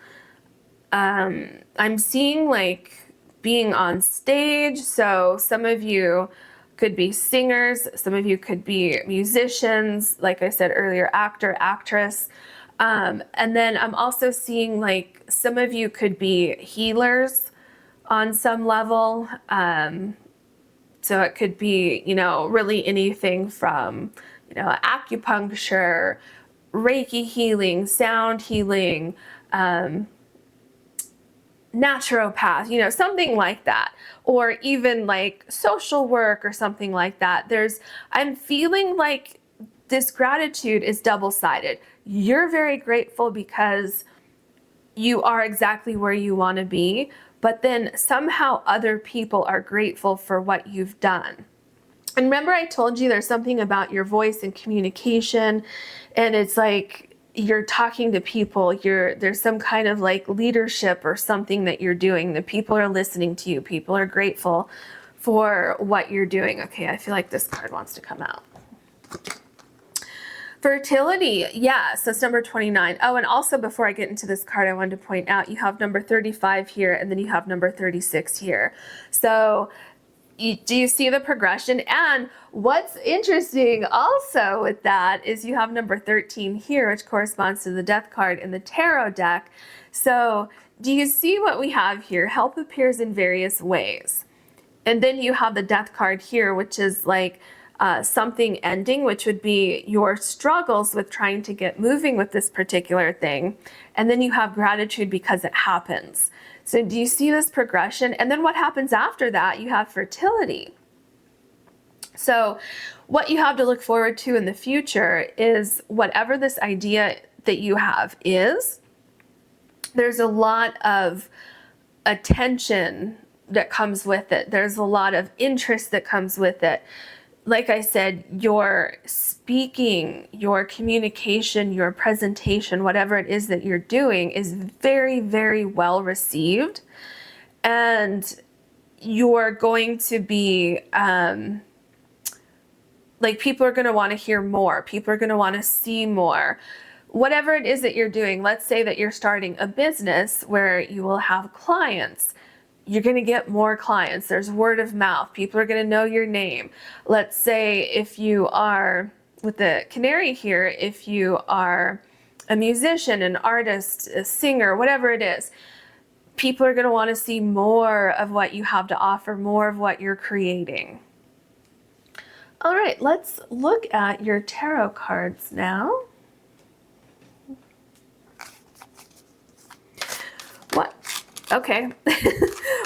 [SPEAKER 1] I'm seeing like being on stage. So some of you could be singers, some of you could be musicians, like I said earlier, actor, actress. And then I'm also seeing like some of you could be healers on some level. So it could be, you know, really anything from, you know, acupuncture, Reiki healing, sound healing, naturopath, you know, something like that, or even like social work or something like that. I'm feeling like this gratitude is double-sided. You're very grateful because you are exactly where you want to be, but then somehow other people are grateful for what you've done. And remember I told you there's something about your voice and communication, and it's like you're talking to people, there's some kind of like leadership or something that you're doing. The people are listening to you. People are grateful for what you're doing. Okay, I feel like this card wants to come out. Fertility, yeah, so it's number 29. Oh, and also before I get into this card, I wanted to point out you have number 35 here, and then you have number 36 here. So do you see the progression? And what's interesting also with that is you have number 13 here, which corresponds to the death card in the tarot deck. So do you see what we have here? Help appears in various ways. And then you have the death card here, which is like something ending, which would be your struggles with trying to get moving with this particular thing. And then you have gratitude because it happens. So do you see this progression? And then what happens after that? You have fertility. So what you have to look forward to in the future is whatever this idea that you have is, there's a lot of attention that comes with it. There's a lot of interest that comes with it. Like I said, your speaking, your communication, your presentation, whatever it is that you're doing is very, very well received. And you're going to be, like people are going to want to hear more. People are going to want to see more. Whatever it is that you're doing, let's say that you're starting a business where you will have clients. You're going to get more clients. There's word of mouth. People are going to know your name. Let's say if you are, with the canary here, if you are a musician, an artist, a singer, whatever it is, people are going to want to see more of what you have to offer, more of what you're creating. All right, let's look at your tarot cards now. What? Okay.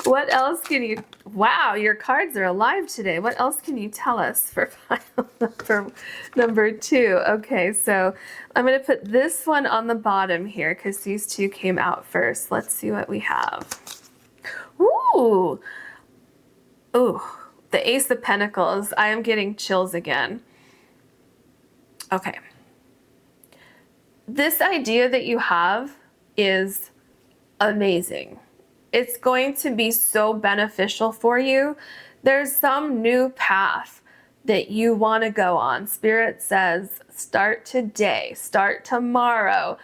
[SPEAKER 1] What else can you, wow, your cards are alive today. What else can you tell us for file number 2? Okay, so I'm going to put this one on the bottom here because these two came out first. Let's see what we have. Ooh. Ooh, the Ace of Pentacles. I am getting chills again. Okay. This idea that you have is amazing. It's going to be so beneficial for you. There's some new path that you want to go on. Spirit says, start today, start tomorrow,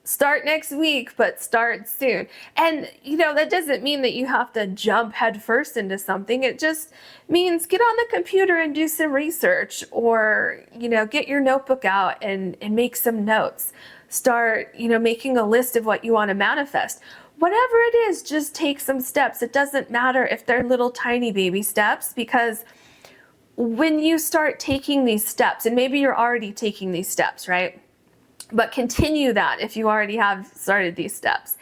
[SPEAKER 1] start next week, but start soon. And, you know, that doesn't mean that you have to jump headfirst into something. It just means get on the computer and do some research, or, you know, get your notebook out and make some notes. Start, you know, making a list of what you want to manifest. Whatever it is, just take some steps. It doesn't matter if they're little tiny baby steps, because when you start taking these steps, and maybe you're already taking these steps, right? But continue that if you already have started these steps.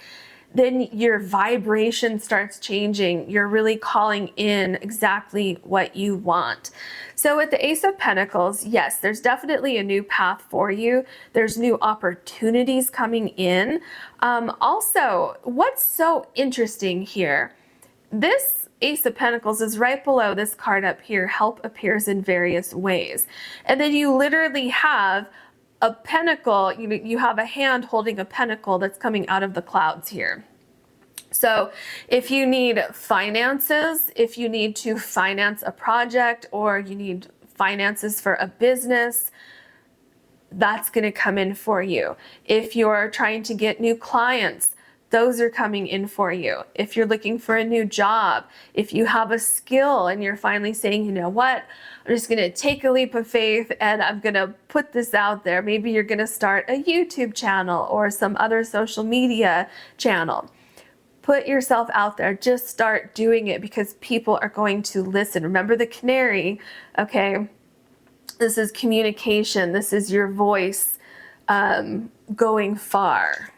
[SPEAKER 1] Then your vibration starts changing. You're really calling in exactly what you want. So with the Ace of Pentacles, yes, there's definitely a new path for you. There's new opportunities coming in. Also, what's so interesting here, this Ace of Pentacles is right below this card up here. Help appears in various ways. And then you literally have a pentacle, you have a hand holding a pentacle that's coming out of the clouds here. So if you need finances, if you need to finance a project, or you need finances for a business, that's going to come in for you. If you're trying to get new clients, those are coming in for you. If you're looking for a new job, if you have a skill and you're finally saying, you know what, I'm just going to take a leap of faith and I'm going to put this out there. Maybe you're going to start a YouTube channel or some other social media channel. Put yourself out there. Just start doing it, because people are going to listen. Remember the canary, okay? This is communication. This is your voice going far.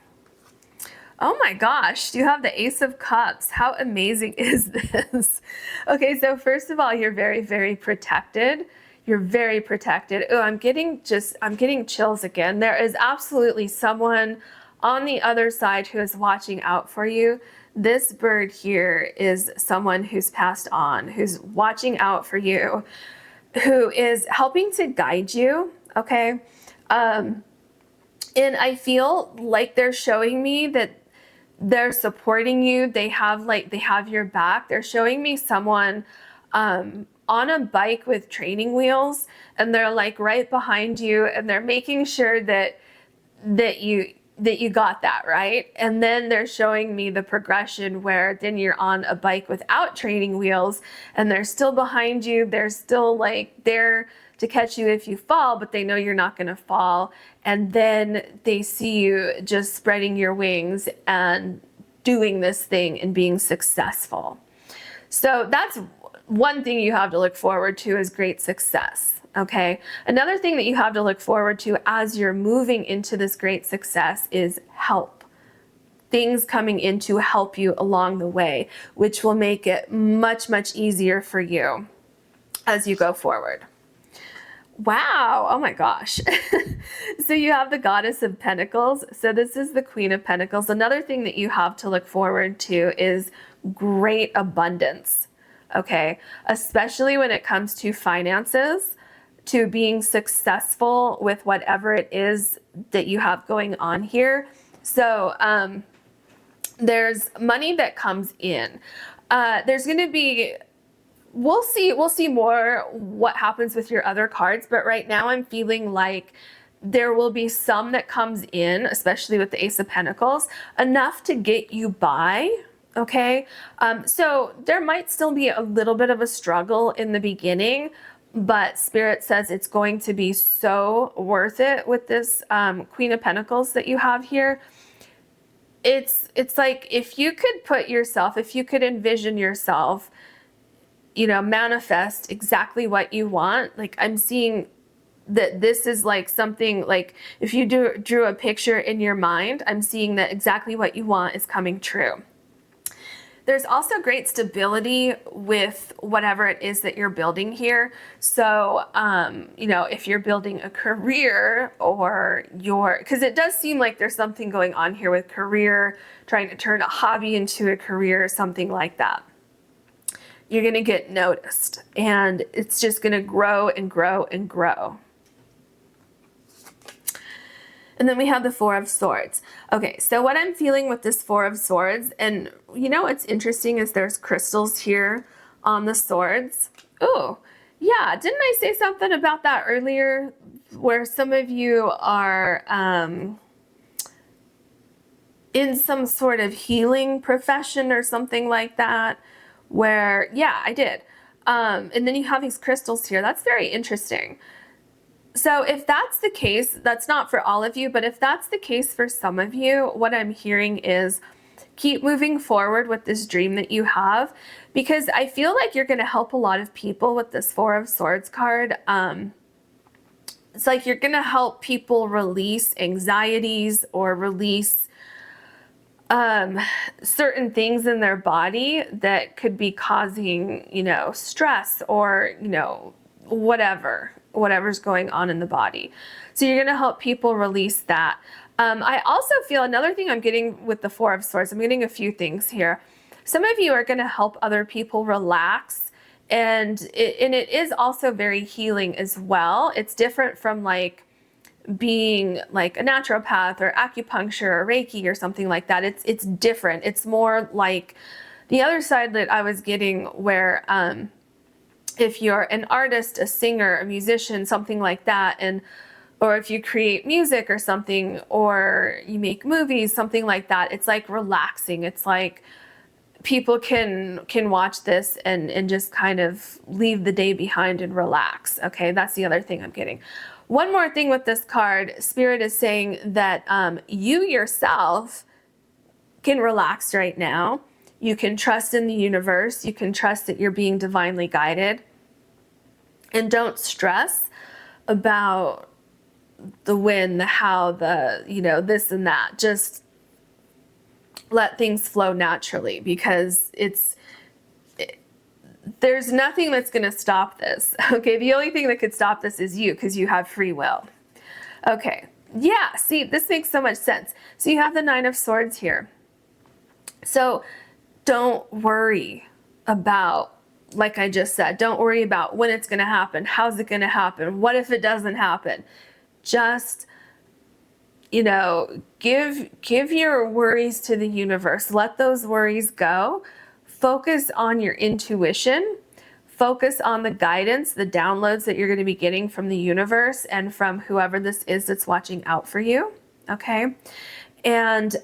[SPEAKER 1] Oh my gosh, you have the Ace of Cups. How amazing is this? Okay, so first of all, you're very, very protected. You're very protected. Oh, I'm getting chills again. There is absolutely someone on the other side who is watching out for you. This bird here is someone who's passed on, who's watching out for you, who is helping to guide you, okay? And I feel like they're showing me that they're supporting you. They have your back. They're showing me someone on a bike with training wheels, and they're like right behind you, and they're making sure that you got that, right? And then they're showing me the progression where then you're on a bike without training wheels, and they're still behind you. They're still like there to catch you if you fall, but they know you're not going to fall. And then they see you just spreading your wings and doing this thing and being successful. So that's one thing you have to look forward to, is great success. Okay. Another thing that you have to look forward to as you're moving into this great success is help. Things coming in to help you along the way, which will make it much, much easier for you as you go forward. Wow. Oh my gosh. So you have the Goddess of Pentacles. So this is the Queen of Pentacles. Another thing that you have to look forward to is great abundance. Okay. Especially when it comes to finances, to being successful with whatever it is that you have going on here. So there's money that comes in. There's going to be, we'll see more what happens with your other cards, but right now I'm feeling like there will be some that comes in, especially with the Ace of Pentacles, enough to get you by. Okay. So there might still be a little bit of a struggle in the beginning, but Spirit says it's going to be so worth it with this Queen of Pentacles that you have here. It's like if you could envision yourself, manifest exactly what you want. Like I'm seeing that this is like something like if you drew a picture in your mind, I'm seeing that exactly what you want is coming true. There's also great stability with whatever it is that you're building here. So, if you're building a career or because it does seem like there's something going on here with career, trying to turn a hobby into a career or something like that. You're going to get noticed, and it's just going to grow and grow and grow. And then we have the Four of Swords. Okay, so what I'm feeling with this Four of Swords, and what's interesting is there's crystals here on the swords. Oh, yeah, didn't I say something about that earlier? Where some of you are in some sort of healing profession or something like that. Where, yeah, I did. And then you have these crystals here. That's very interesting. So if that's the case, that's not for all of you, but if that's the case for some of you, what I'm hearing is keep moving forward with this dream that you have, because I feel like you're going to help a lot of people with this Four of Swords card. It's like you're going to help people release anxieties or release certain things in their body that could be causing, stress or, whatever's going on in the body. So you're going to help people release that. I also feel another thing I'm getting with the Four of Swords, I'm getting a few things here. Some of you are going to help other people relax, and it is also very healing as well. It's different from like being like a naturopath or acupuncture or Reiki or something like that. It's different. It's more like the other side that I was getting, where if you're an artist, a singer, a musician, something like that, and or if you create music or something, or you make movies, something like that, it's like relaxing. It's like people can watch this and just kind of leave the day behind and relax. Okay, that's the other thing I'm getting. One more thing with this card, Spirit is saying that you yourself can relax right now. You can trust in the universe. You can trust that you're being divinely guided. And don't stress about the when, the how, the, you know, this and that. Just let things flow naturally, because there's nothing that's going to stop this. Okay, the only thing that could stop this is you, because you have free will. Okay, yeah, see, this makes so much sense. So you have the Nine of Swords here. So don't worry about, like I just said, don't worry about when it's going to happen. How's it going to happen? What if it doesn't happen? Just, you know, give your worries to the universe. Let those worries go. Focus on your intuition. Focus on the guidance, the downloads that you're going to be getting from the universe and from whoever this is that's watching out for you. Okay. And,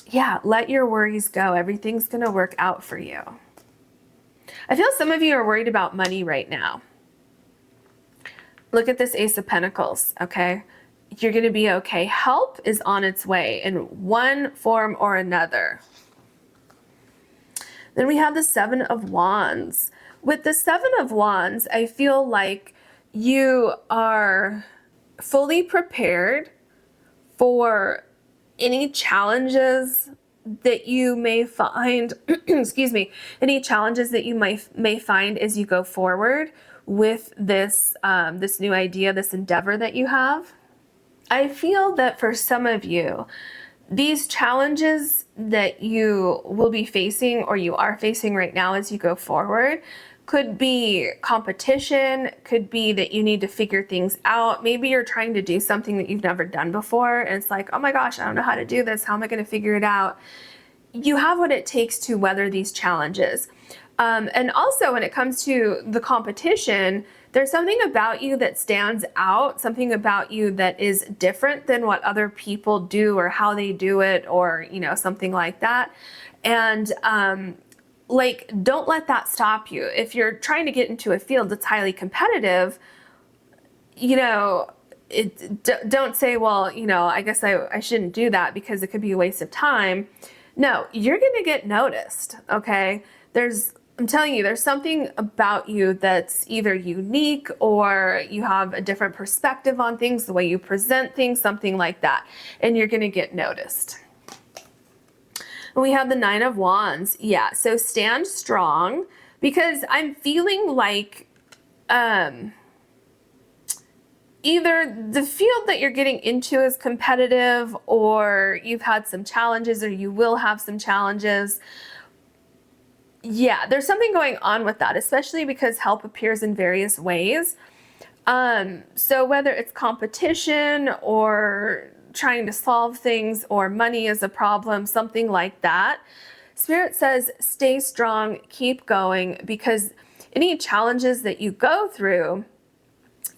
[SPEAKER 1] yeah, let your worries go. Everything's going to work out for you. I feel some of you are worried about money right now. Look at this Ace of Pentacles, okay? You're going to be okay. Help is on its way in one form or another. Then we have the Seven of Wands. With the Seven of Wands, I feel like you are fully prepared for any challenges that you may find, excuse me, any challenges that you may find as you go forward with this, this new idea, this endeavor that you have. I feel that for some of you, these challenges that you will be facing or you are facing right now as you go forward could be competition, could be that you need to figure things out. Maybe you're trying to do something that you've never done before, and it's like, oh my gosh, I don't know how to do this. How am I going to figure it out? You have what it takes to weather these challenges. And also when it comes to the competition, there's something about you that stands out, something about you that is different than what other people do or how they do it, or, you know, something like that. And, like, don't let that stop you. If you're trying to get into a field that's highly competitive, you know, don't say, well, you know, I guess I shouldn't do that because it could be a waste of time. No, you're going to get noticed. Okay. I'm telling you, there's something about you that's either unique or you have a different perspective on things, the way you present things, something like that. And you're going to get noticed. We have the Nine of Wands. Yeah, so stand strong, because I'm feeling like either the field that you're getting into is competitive, or you've had some challenges, or you will have some challenges. Yeah, there's something going on with that, especially because help appears in various ways. So whether it's competition or trying to solve things, or money is a problem, something like that, Spirit says stay strong, keep going, because any challenges that you go through,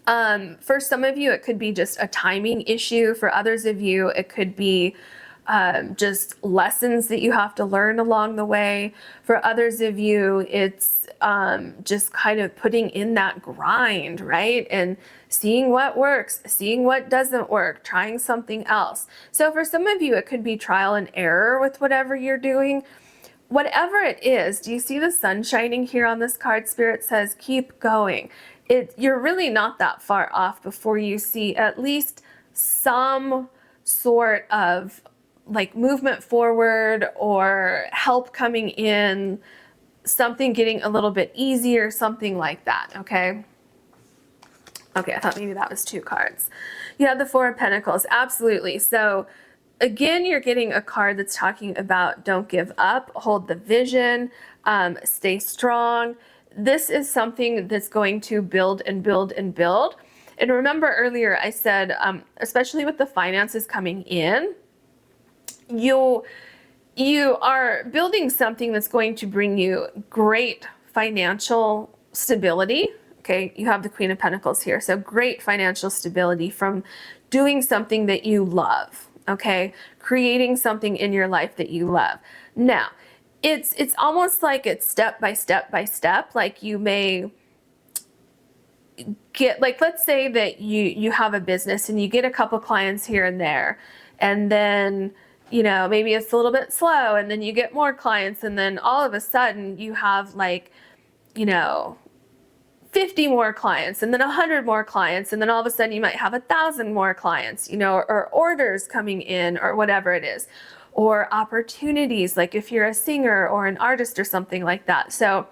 [SPEAKER 1] for some of you it could be just a timing issue. For others of you it could be just lessons that you have to learn along the way. For others of you, it's just kind of putting in that grind, right? And seeing what works, seeing what doesn't work, trying something else. So for some of you, it could be trial and error with whatever you're doing. Whatever it is, do you see the sun shining here on this card? Spirit says, keep going. You're really not that far off before you see at least some sort of like movement forward or help coming in, something getting a little bit easier, something like that, okay? Okay, I thought maybe that was two cards. You have the Four of Pentacles, absolutely. So again, you're getting a card that's talking about don't give up, hold the vision, stay strong. This is something that's going to build and build and build. And remember earlier I said, especially with the finances coming in, you are building something that's going to bring you great financial stability. Okay, you have the Queen of Pentacles here. So great financial stability from doing something that you love. Okay, creating something in your life that you love. Now, it's almost like it's step by step by step. Like you may get, like, let's say that you have a business and you get a couple clients here and there, and then, you know, maybe it's a little bit slow, and then you get more clients, and then all of a sudden you have, like, you know, 50 more clients, and then 100 more clients, and then all of a sudden you might have 1,000 more clients, you know, or orders coming in, or whatever it is, or opportunities, like if you're a singer or an artist or something like that. So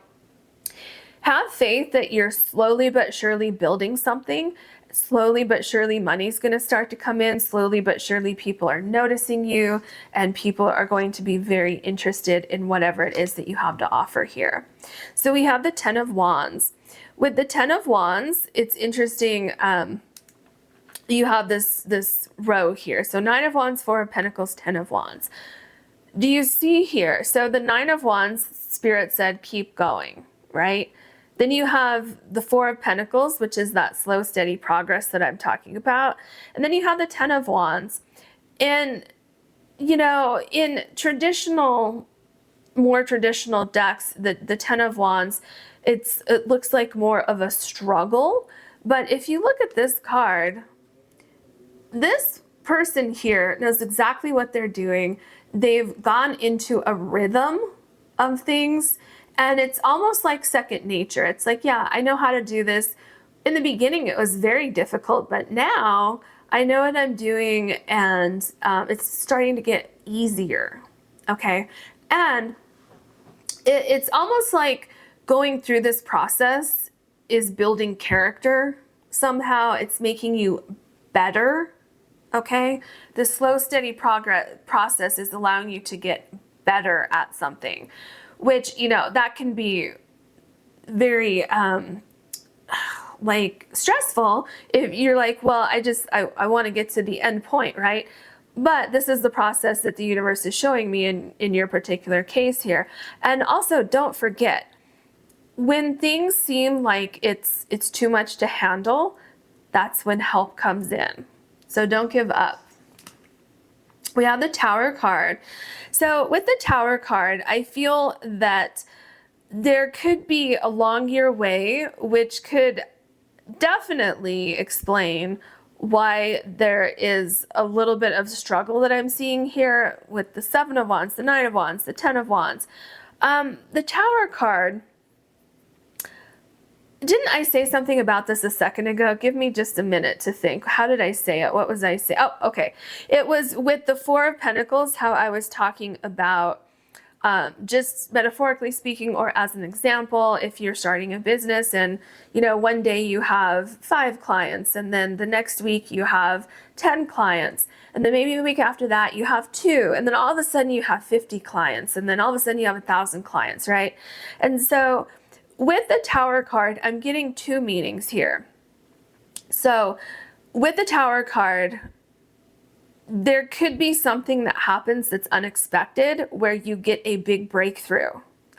[SPEAKER 1] have faith that you're slowly but surely building something. Slowly but surely money's going to start to come in. Slowly but surely people are noticing you, and people are going to be very interested in whatever it is that you have to offer here. So we have the Ten of Wands. With the Ten of Wands, it's interesting. You have this row here. So Nine of Wands, Four of Pentacles, Ten of Wands. Do you see here? So the Nine of Wands, Spirit said, keep going, right? Then you have the Four of Pentacles, which is that slow, steady progress that I'm talking about. And then you have the Ten of Wands. And, you know, in more traditional decks, the Ten of Wands, it looks like more of a struggle. But if you look at this card, this person here knows exactly what they're doing. They've gone into a rhythm of things, and it's almost like second nature. It's like, yeah, I know how to do this. In the beginning, it was very difficult, but now I know what I'm doing, and it's starting to get easier, okay? And it's almost like going through this process is building character somehow. It's making you better, okay? The slow, steady process is allowing you to get better at something, which, you know, that can be very like stressful if you're like, well, I want to get to the end point, right? But this is the process that the universe is showing me in your particular case here. And also, don't forget, when things seem like it's too much to handle, that's when help comes in. So don't give up. We have the Tower card. So with the Tower card, I feel that there could be along your way, which could definitely explain why there is a little bit of struggle that I'm seeing here with the Seven of Wands, the Nine of Wands, the Ten of Wands. The Tower card, didn't I say something about this a second ago? Give me just a minute to think. How did I say it? What was I saying? Oh, okay. It was with the Four of Pentacles, how I was talking about, just metaphorically speaking, or as an example, if you're starting a business and, you know, one day you have 5 clients, and then the next week you have 10 clients, and then maybe the week after that you have 2, and then all of a sudden you have 50 clients, and then all of a sudden you have 1,000 clients, right? And so with the Tower card, I'm getting 2 meanings here. So with the Tower card, there could be something that happens that's unexpected where you get a big breakthrough,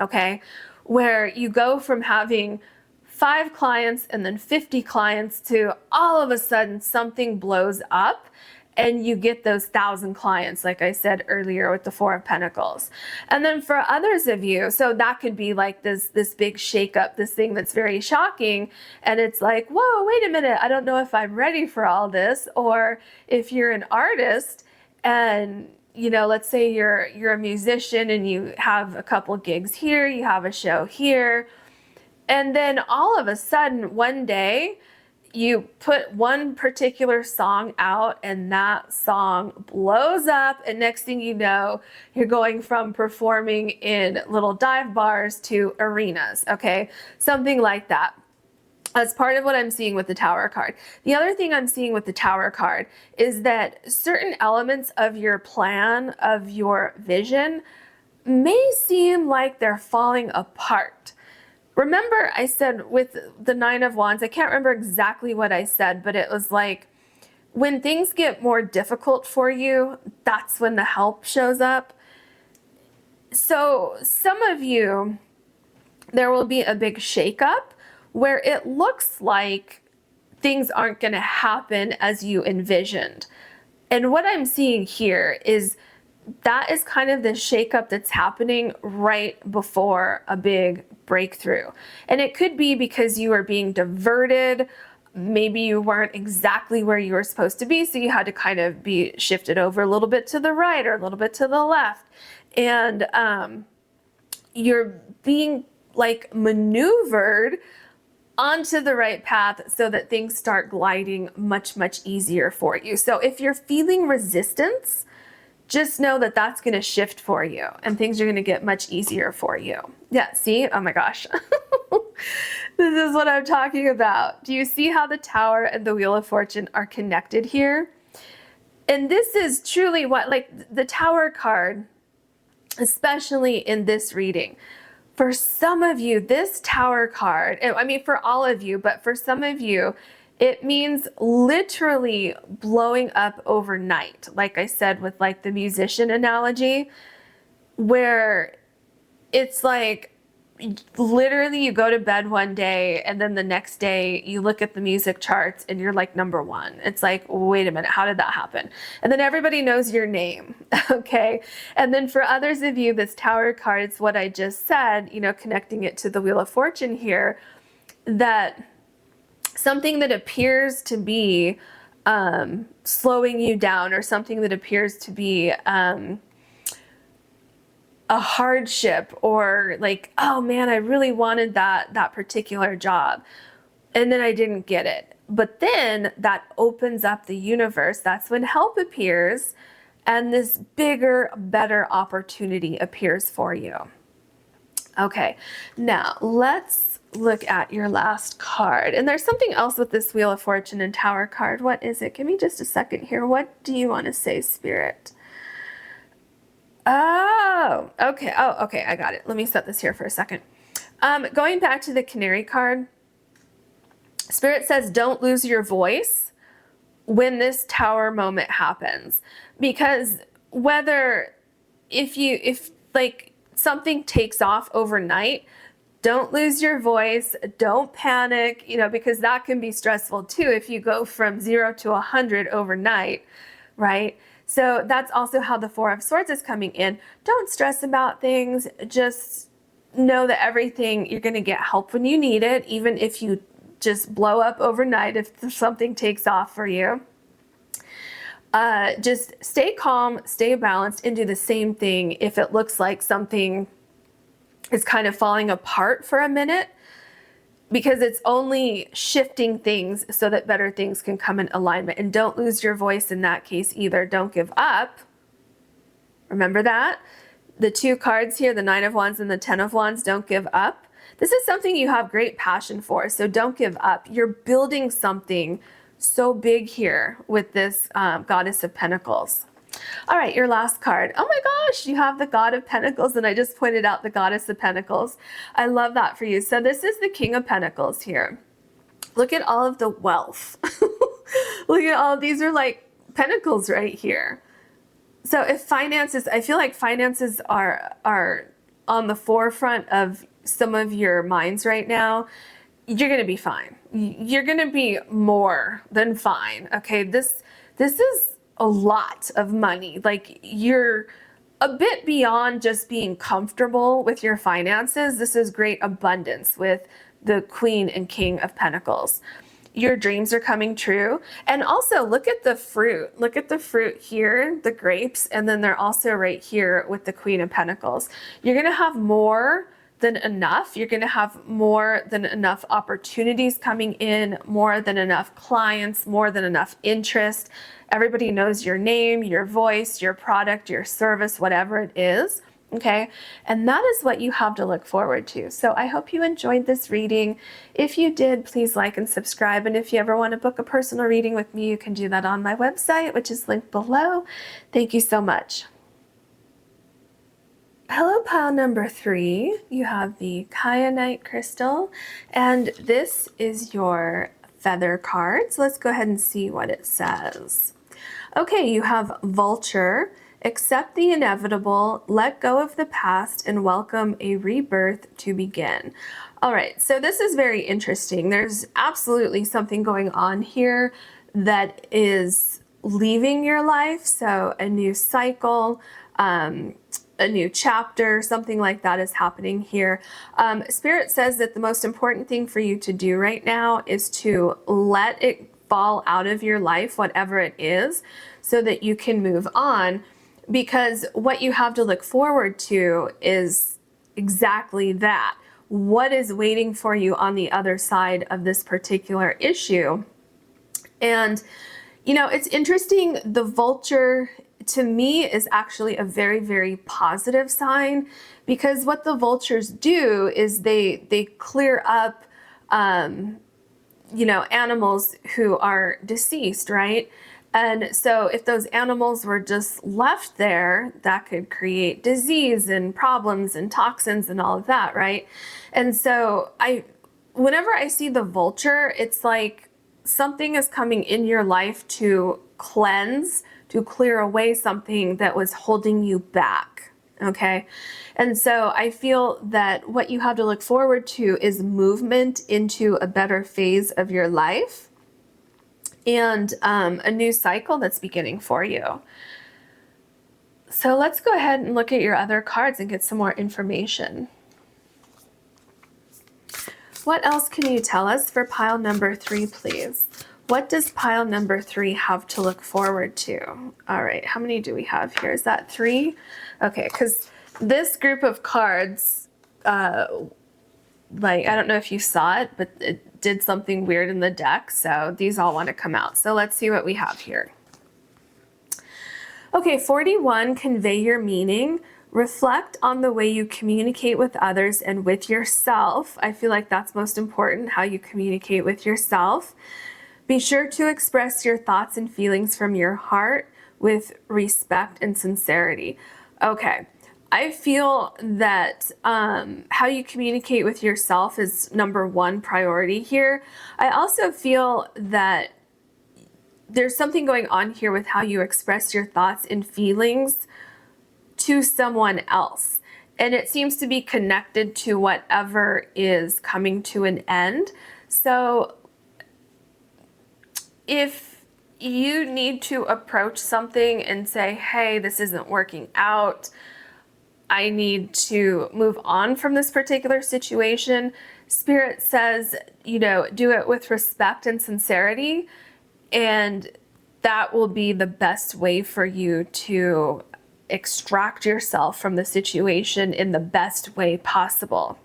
[SPEAKER 1] okay? Where you go from having 5 clients and then 50 clients to all of a sudden something blows up and you get those 1,000 clients, like I said earlier with the Four of Pentacles. And then for others of you, so that could be like this big shakeup, this thing that's very shocking, and it's like, whoa, wait a minute, I don't know if I'm ready for all this. Or if you're an artist and, you know, let's say you're a musician and you have a couple gigs here, you have a show here, and then all of a sudden one day you put one particular song out and that song blows up, and next thing you know, you're going from performing in little dive bars to arenas, okay? Something like that. That's part of what I'm seeing with the Tower card. The other thing I'm seeing with the Tower card is that certain elements of your plan, of your vision, may seem like they're falling apart. Remember I said with the Nine of Wands, I can't remember exactly what I said, but it was like, when things get more difficult for you, that's when the help shows up. So some of you, there will be a big shakeup where it looks like things aren't going to happen as you envisioned. And what I'm seeing here is that is kind of the shakeup that's happening right before a big breakthrough. And it could be because you are being diverted. Maybe you weren't exactly where you were supposed to be, so you had to kind of be shifted over a little bit to the right or a little bit to the left. And you're being like maneuvered onto the right path so that things start gliding much, much easier for you. So if you're feeling resistance, just know that that's going to shift for you and things are going to get much easier for you. Yeah, see? Oh my gosh. This is what I'm talking about. Do you see how the Tower and the Wheel of Fortune are connected here? And this is truly what, like the Tower card, especially in this reading, for some of you, this Tower card, I mean for all of you, but for some of you, it means literally blowing up overnight. Like I said, with like the musician analogy, where it's like literally you go to bed one day and then the next day you look at the music charts and you're like #1. It's like, wait a minute, how did that happen? And then everybody knows your name, okay? And then for others of you, this Tower card, it's what I just said, you know, connecting it to the Wheel of Fortune here, that something that appears to be slowing you down, or something that appears to be a hardship, or like, oh man, I really wanted that particular job and then I didn't get it. But then that opens up the universe. That's when help appears and this bigger, better opportunity appears for you. Okay, now let's look at your last card. And there's something else with this Wheel of Fortune and Tower card. What is it? Give me just a second here. What do you want to say, Spirit? Oh, okay. Oh, okay. I got it. Let me set this here for a second. Going back to the Canary card, Spirit says, don't lose your voice when this Tower moment happens, because if like something takes off overnight, don't lose your voice. Don't panic, you know, because that can be stressful too. If you go from 0 to 100 overnight, right? So that's also how the Four of Swords is coming in. Don't stress about things. Just know that everything, you're going to get help when you need it, even if you just blow up overnight, if something takes off for you. Just stay calm, stay balanced, and do the same thing if it looks like something is kind of falling apart for a minute, because it's only shifting things so that better things can come in alignment. And don't lose your voice in that case either. Don't give up. Remember that. The two cards here, the Nine of Wands and the Ten of Wands, don't give up. This is something you have great passion for, so don't give up. You're building something so big here with this Goddess of Pentacles. All right, your last card. Oh my gosh, you have the God of Pentacles, and I just pointed out the Goddess of Pentacles. I love that for you. So this is the King of Pentacles here. Look at all of the wealth. Look at all, these are like pentacles right here. So if finances, I feel like finances are on the forefront of some of your minds right now, you're going to be fine. You're going to be more than fine. Okay. This is a lot of money. Like, you're a bit beyond just being comfortable with your finances. This is great abundance with the Queen and King of Pentacles. Your dreams are coming true. And also look at the fruit. Look at the fruit here, the grapes, and then they're also right here with the Queen of Pentacles. You're going to have more than enough. You're going to have more than enough opportunities coming in, more than enough clients, more than enough interest. Everybody knows your name, your voice, your product, your service, whatever it is. Okay. And that is what you have to look forward to. So I hope you enjoyed this reading. If you did, please like and subscribe. And if you ever want to book a personal reading with me, you can do that on my website, which is linked below. Thank you so much. Hello, pile number 3. You have the Kyanite crystal, and this is your feather card. So let's go ahead and see what it says. Okay, you have Vulture. Accept the inevitable, let go of the past, and welcome a rebirth to begin. All right, so this is very interesting. There's absolutely something going on here that is leaving your life. So a new cycle, a new chapter, something like that is happening here. Spirit says that the most important thing for you to do right now is to let it fall out of your life, whatever it is, so that you can move on, because what you have to look forward to is exactly that. What is waiting for you on the other side of this particular issue? And, you know, it's interesting, the vulture to me is actually a very, very positive sign, because what the vultures do is they clear up, you know, animals who are deceased, right? And so if those animals were just left there, that could create disease and problems and toxins and all of that, right? And so whenever I see the vulture, it's like something is coming in your life to cleanse, to clear away something that was holding you back, okay? And so I feel that what you have to look forward to is movement into a better phase of your life, and a new cycle that's beginning for you. So let's go ahead and look at your other cards and get some more information. What else can you tell us for pile number 3, please? What does pile number 3 have to look forward to? All right, how many do we have here? Is that 3? Okay, because this group of cards, like, I don't know if you saw it, but it did something weird in the deck, so these all want to come out. So let's see what we have here. Okay, 41, convey your meaning. Reflect on the way you communicate with others and with yourself. I feel like that's most important, how you communicate with yourself. Be sure to express your thoughts and feelings from your heart with respect and sincerity. Okay, I feel that how you communicate with yourself is number 1 priority here. I also feel that there's something going on here with how you express your thoughts and feelings to someone else. And it seems to be connected to whatever is coming to an end. So if you need to approach something and say, hey, this isn't working out, I need to move on from this particular situation, Spirit says, you know, do it with respect and sincerity, and that will be the best way for you to extract yourself from the situation in the best way possible.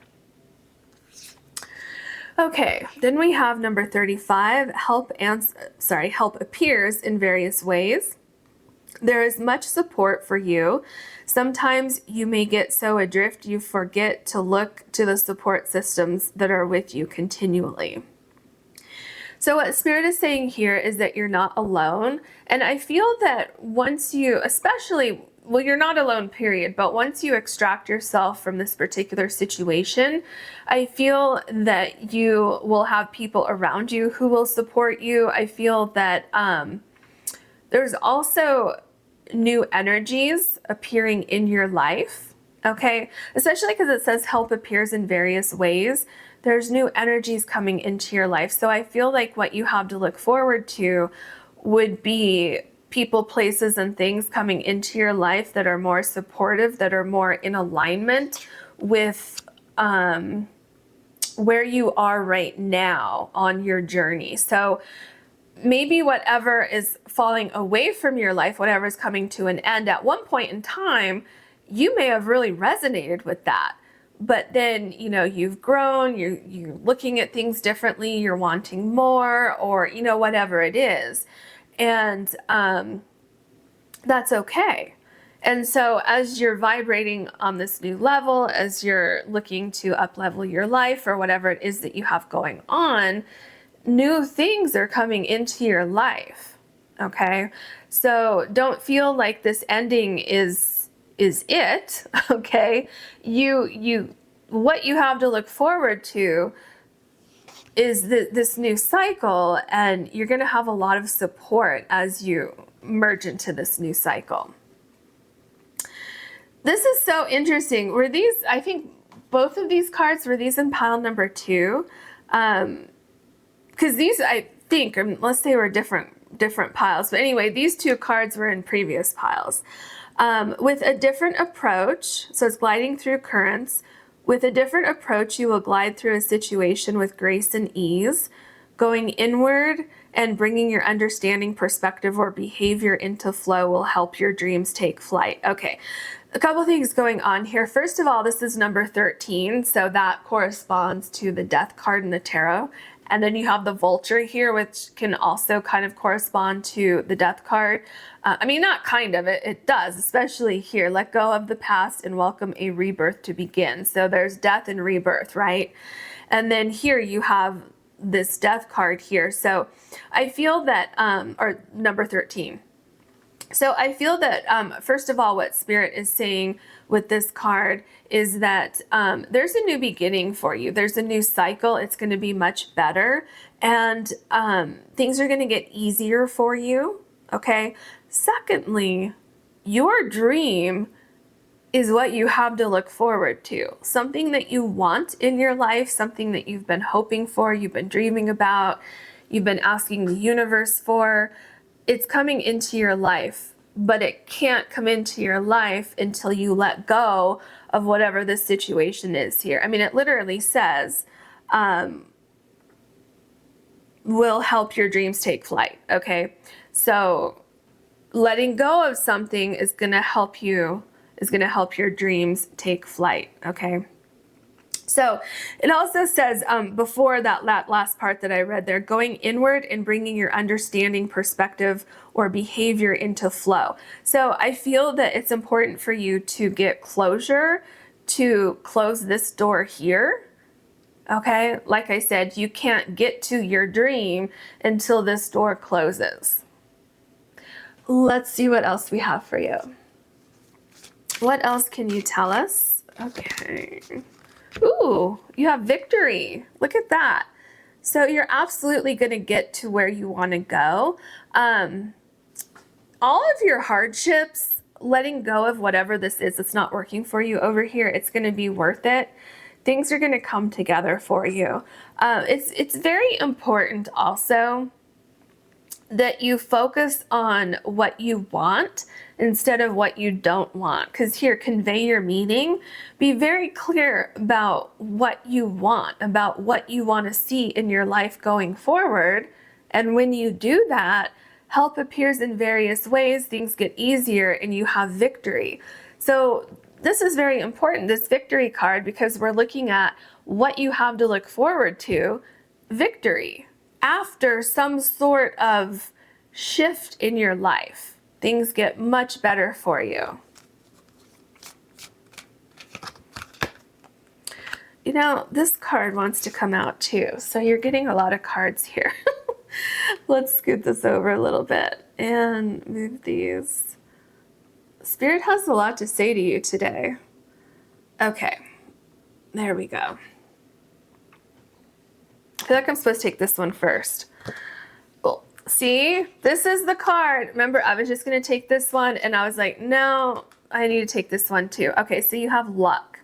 [SPEAKER 1] Okay, then we have number 35, help appears in various ways. There is much support for you. Sometimes you may get so adrift you forget to look to the support systems that are with you continually. So what Spirit is saying here is that you're not alone. And I feel that once you, especially, well, you're not alone, period, but once you extract yourself from this particular situation, I feel that you will have people around you who will support you. I feel that there's also new energies appearing in your life, okay? Especially because it says help appears in various ways. There's new energies coming into your life. So I feel like what you have to look forward to would be people, places, and things coming into your life that are more supportive, that are more in alignment with where you are right now on your journey. So maybe whatever is falling away from your life, whatever is coming to an end, at one point in time, you may have really resonated with that. But then, you know, you've grown, you're looking at things differently, you're wanting more, or, you know, whatever it is. And that's okay. And so as you're vibrating on this new level, as you're looking to up-level your life or whatever it is that you have going on, new things are coming into your life, okay? So don't feel like this ending is is it, okay? What you have to look forward to is this new cycle, and you're going to have a lot of support as you merge into this new cycle. This is so interesting. Were these, I think both of these cards, were these in pile number 2? Because these, I think, unless they were different piles, but anyway, these 2 cards were in previous piles. With a different approach, so it's gliding through currents. With a different approach, you will glide through a situation with grace and ease. Going inward and bringing your understanding, perspective, or behavior into flow will help your dreams take flight. Okay, a couple things going on here. First of all, this is number 13, so that corresponds to the Death card in the tarot. And then you have the Vulture here, which can also kind of correspond to the Death card. I mean, not kind of, it does, especially here. Let go of the past and welcome a rebirth to begin. So there's death and rebirth, right? And then here you have this Death card here. So I feel that, or number 13. So I feel that, first of all, what Spirit is saying with this card is that there's a new beginning for you. There's a new cycle. It's going to be much better, and things are going to get easier for you, okay? Secondly, your dream is what you have to look forward to. Something that you want in your life, something that you've been hoping for, you've been dreaming about, you've been asking the universe for. It's coming into your life, but it can't come into your life until you let go of whatever the situation is here. I mean, it literally says, will help your dreams take flight, okay? So letting go of something is going to help you, is going to help your dreams take flight, okay? So it also says, before that last part that I read there, going inward and bringing your understanding, perspective, or behavior into flow. So I feel that it's important for you to get closure, to close this door here. Okay, like I said, you can't get to your dream until this door closes. Let's see what else we have for you. What else can you tell us? Okay. Ooh, you have victory. Look at that. So you're absolutely going to get to where you want to go. All of your hardships, letting go of whatever this is that's not working for you over here, it's going to be worth it. Things are going to come together for you. It's very important also that you focus on what you want instead of what you don't want. Because here, convey your meaning. Be very clear about what you want to see in your life going forward. And when you do that, help appears in various ways, things get easier, and you have victory. So this is very important, this victory card, because we're looking at what you have to look forward to, victory. After some sort of shift in your life, things get much better for you. You know, this card wants to come out too, so you're getting a lot of cards here. Let's scoot this over a little bit and move these. Spirit has a lot to say to you today. Okay, there we go. I feel like I'm supposed to take this one first. Well, see, this is the card. Remember, I was just going to take this one, and I was like, no, I need to take this one too. Okay, so you have luck.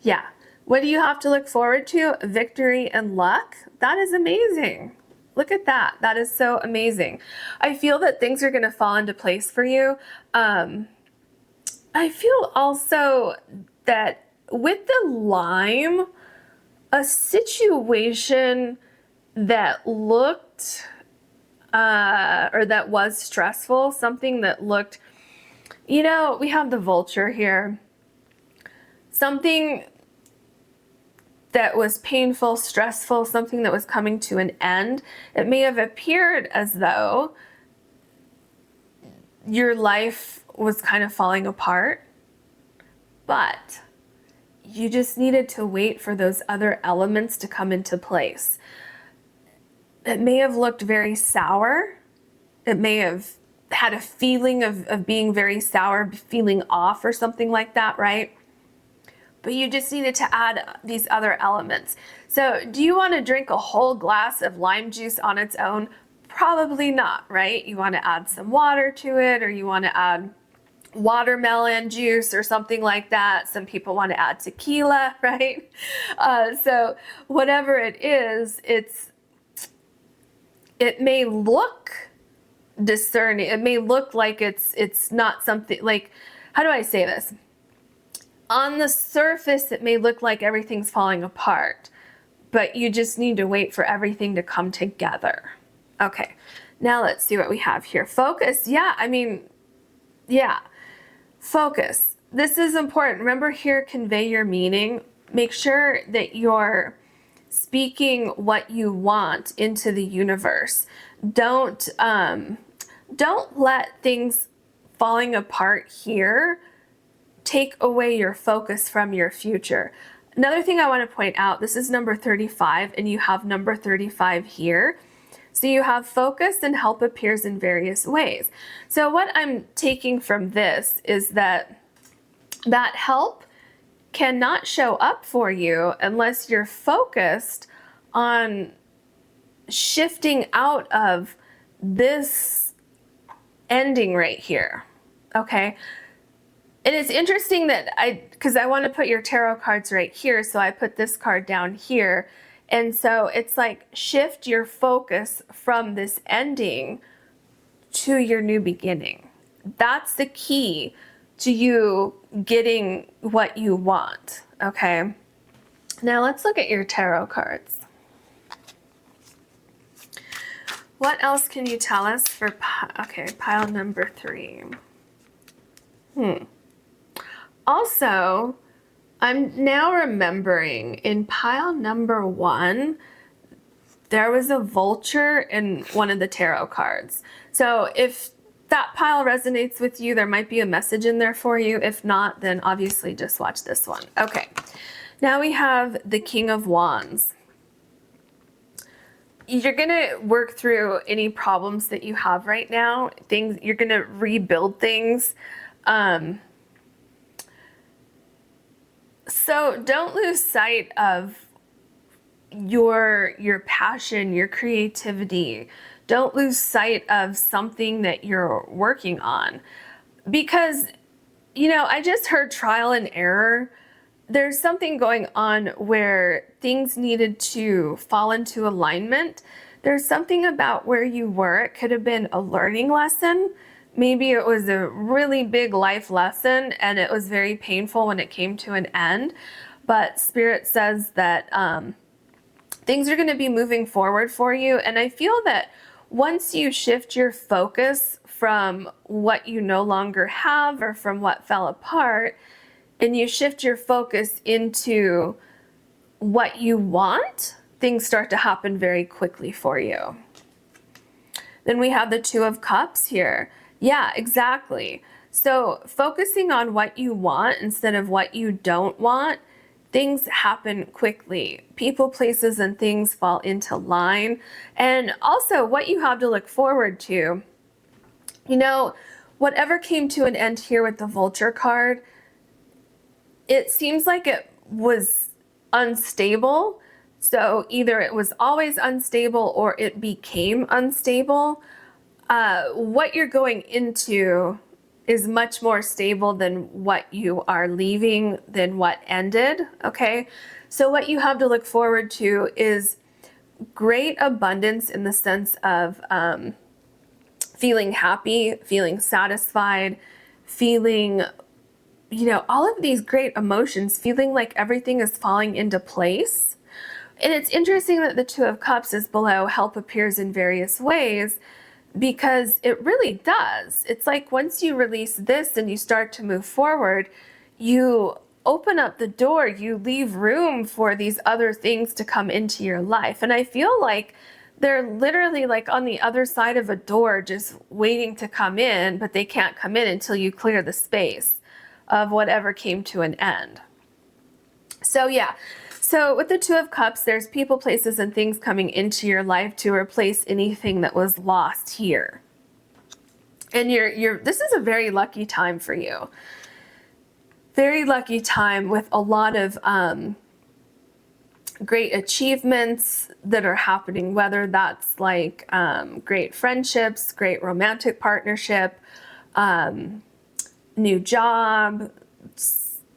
[SPEAKER 1] Yeah. What do you have to look forward to? Victory and luck. That is amazing. Look at that. That is so amazing. I feel that things are going to fall into place for you. I feel also that with the lime, a situation that looked, or that was stressful, something that looked, you know, we have the Vulture here. Something that was painful, stressful, something that was coming to an end. It may have appeared as though your life was kind of falling apart, but you just needed to wait for those other elements to come into place. It may have looked very sour. It may have had a feeling of being very sour, feeling off or something like that, right? But you just needed to add these other elements. So do you want to drink a whole glass of lime juice on its own? Probably not, right? You want to add some water to it, or you want to add watermelon juice or something like that. Some people want to add tequila, right? So whatever it is, it may look discerning. It may look like it's not something like, how do I say this? On the surface, it may look like everything's falling apart, but you just need to wait for everything to come together. Okay, now let's see what we have here. Focus, yeah, focus. This is important. Remember here, convey your meaning. Make sure that you're speaking what you want into the universe. Don't let things falling apart here take away your focus from your future. Another thing I want to point out, this is number 35, and you have number 35 here. So you have focus and help appears in various ways. So what I'm taking from this is that help cannot show up for you unless you're focused on shifting out of this ending right here, okay? And it's interesting that because I want to put your tarot cards right here, so I put this card down here. And so it's like shift your focus from this ending to your new beginning. That's the key to you getting what you want, okay? Now let's look at your tarot cards. What else can you tell us for, pile number 3? Also, I'm now remembering in pile number 1, there was a vulture in one of the tarot cards. So if that pile resonates with you, there might be a message in there for you. If not, then obviously just watch this one. Okay, now we have the King of Wands. You're gonna work through any problems that you have right now. You're gonna rebuild things. So don't lose sight of your passion, your creativity. Don't lose sight of something that you're working on, because, I just heard trial and error. There's something going on where things needed to fall into alignment. There's something about where you were. It could have been a learning lesson. Maybe it was a really big life lesson and it was very painful when it came to an end. But Spirit says that things are going to be moving forward for you. And I feel that once you shift your focus from what you no longer have or from what fell apart, and you shift your focus into what you want, things start to happen very quickly for you. Then we have the Two of Cups here. Yeah, exactly. So focusing on what you want instead of what you don't want, things happen quickly. People, places, and things fall into line. And also what you have to look forward to, whatever came to an end here with the Vulture card, it seems like it was unstable. So either it was always unstable or it became unstable. What you're going into is much more stable than what you are leaving, than what ended, okay? So what you have to look forward to is great abundance in the sense of feeling happy, feeling satisfied, feeling, all of these great emotions, feeling like everything is falling into place. And it's interesting that the Two of Cups is below help appears in various ways, because it really does. It's like once you release this and you start to move forward, you open up the door, you leave room for these other things to come into your life. And I feel like they're literally like on the other side of a door just waiting to come in, but they can't come in until you clear the space of whatever came to an end. So yeah. So with the Two of Cups, there's people, places, and things coming into your life to replace anything that was lost here. And this is a very lucky time for you. Very lucky time with a lot of great achievements that are happening, whether that's like great friendships, great romantic partnership, new job,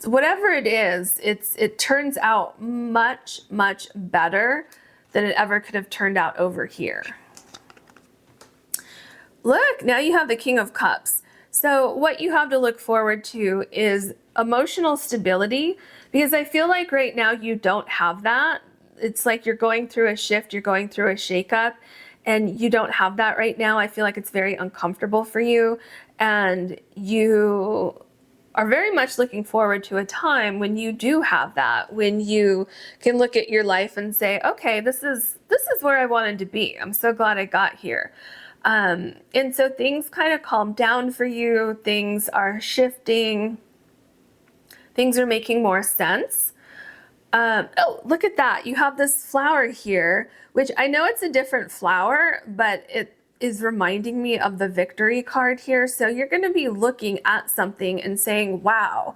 [SPEAKER 1] whatever it is, it turns out much, much better than it ever could have turned out over here. Look, now you have the King of Cups. So what you have to look forward to is emotional stability, because I feel like right now you don't have that. It's like you're going through a shift, you're going through a shakeup, and you don't have that right now. I feel like it's very uncomfortable for you, and you are very much looking forward to a time when you do have that, when you can look at your life and say, okay, this is where I wanted to be. I'm so glad I got here. And so things kind of calm down for you. Things are shifting. Things are making more sense. Oh, look at that. You have this flower here, which I know it's a different flower, but it is reminding me of the victory card here. So you're going to be looking at something and saying, wow,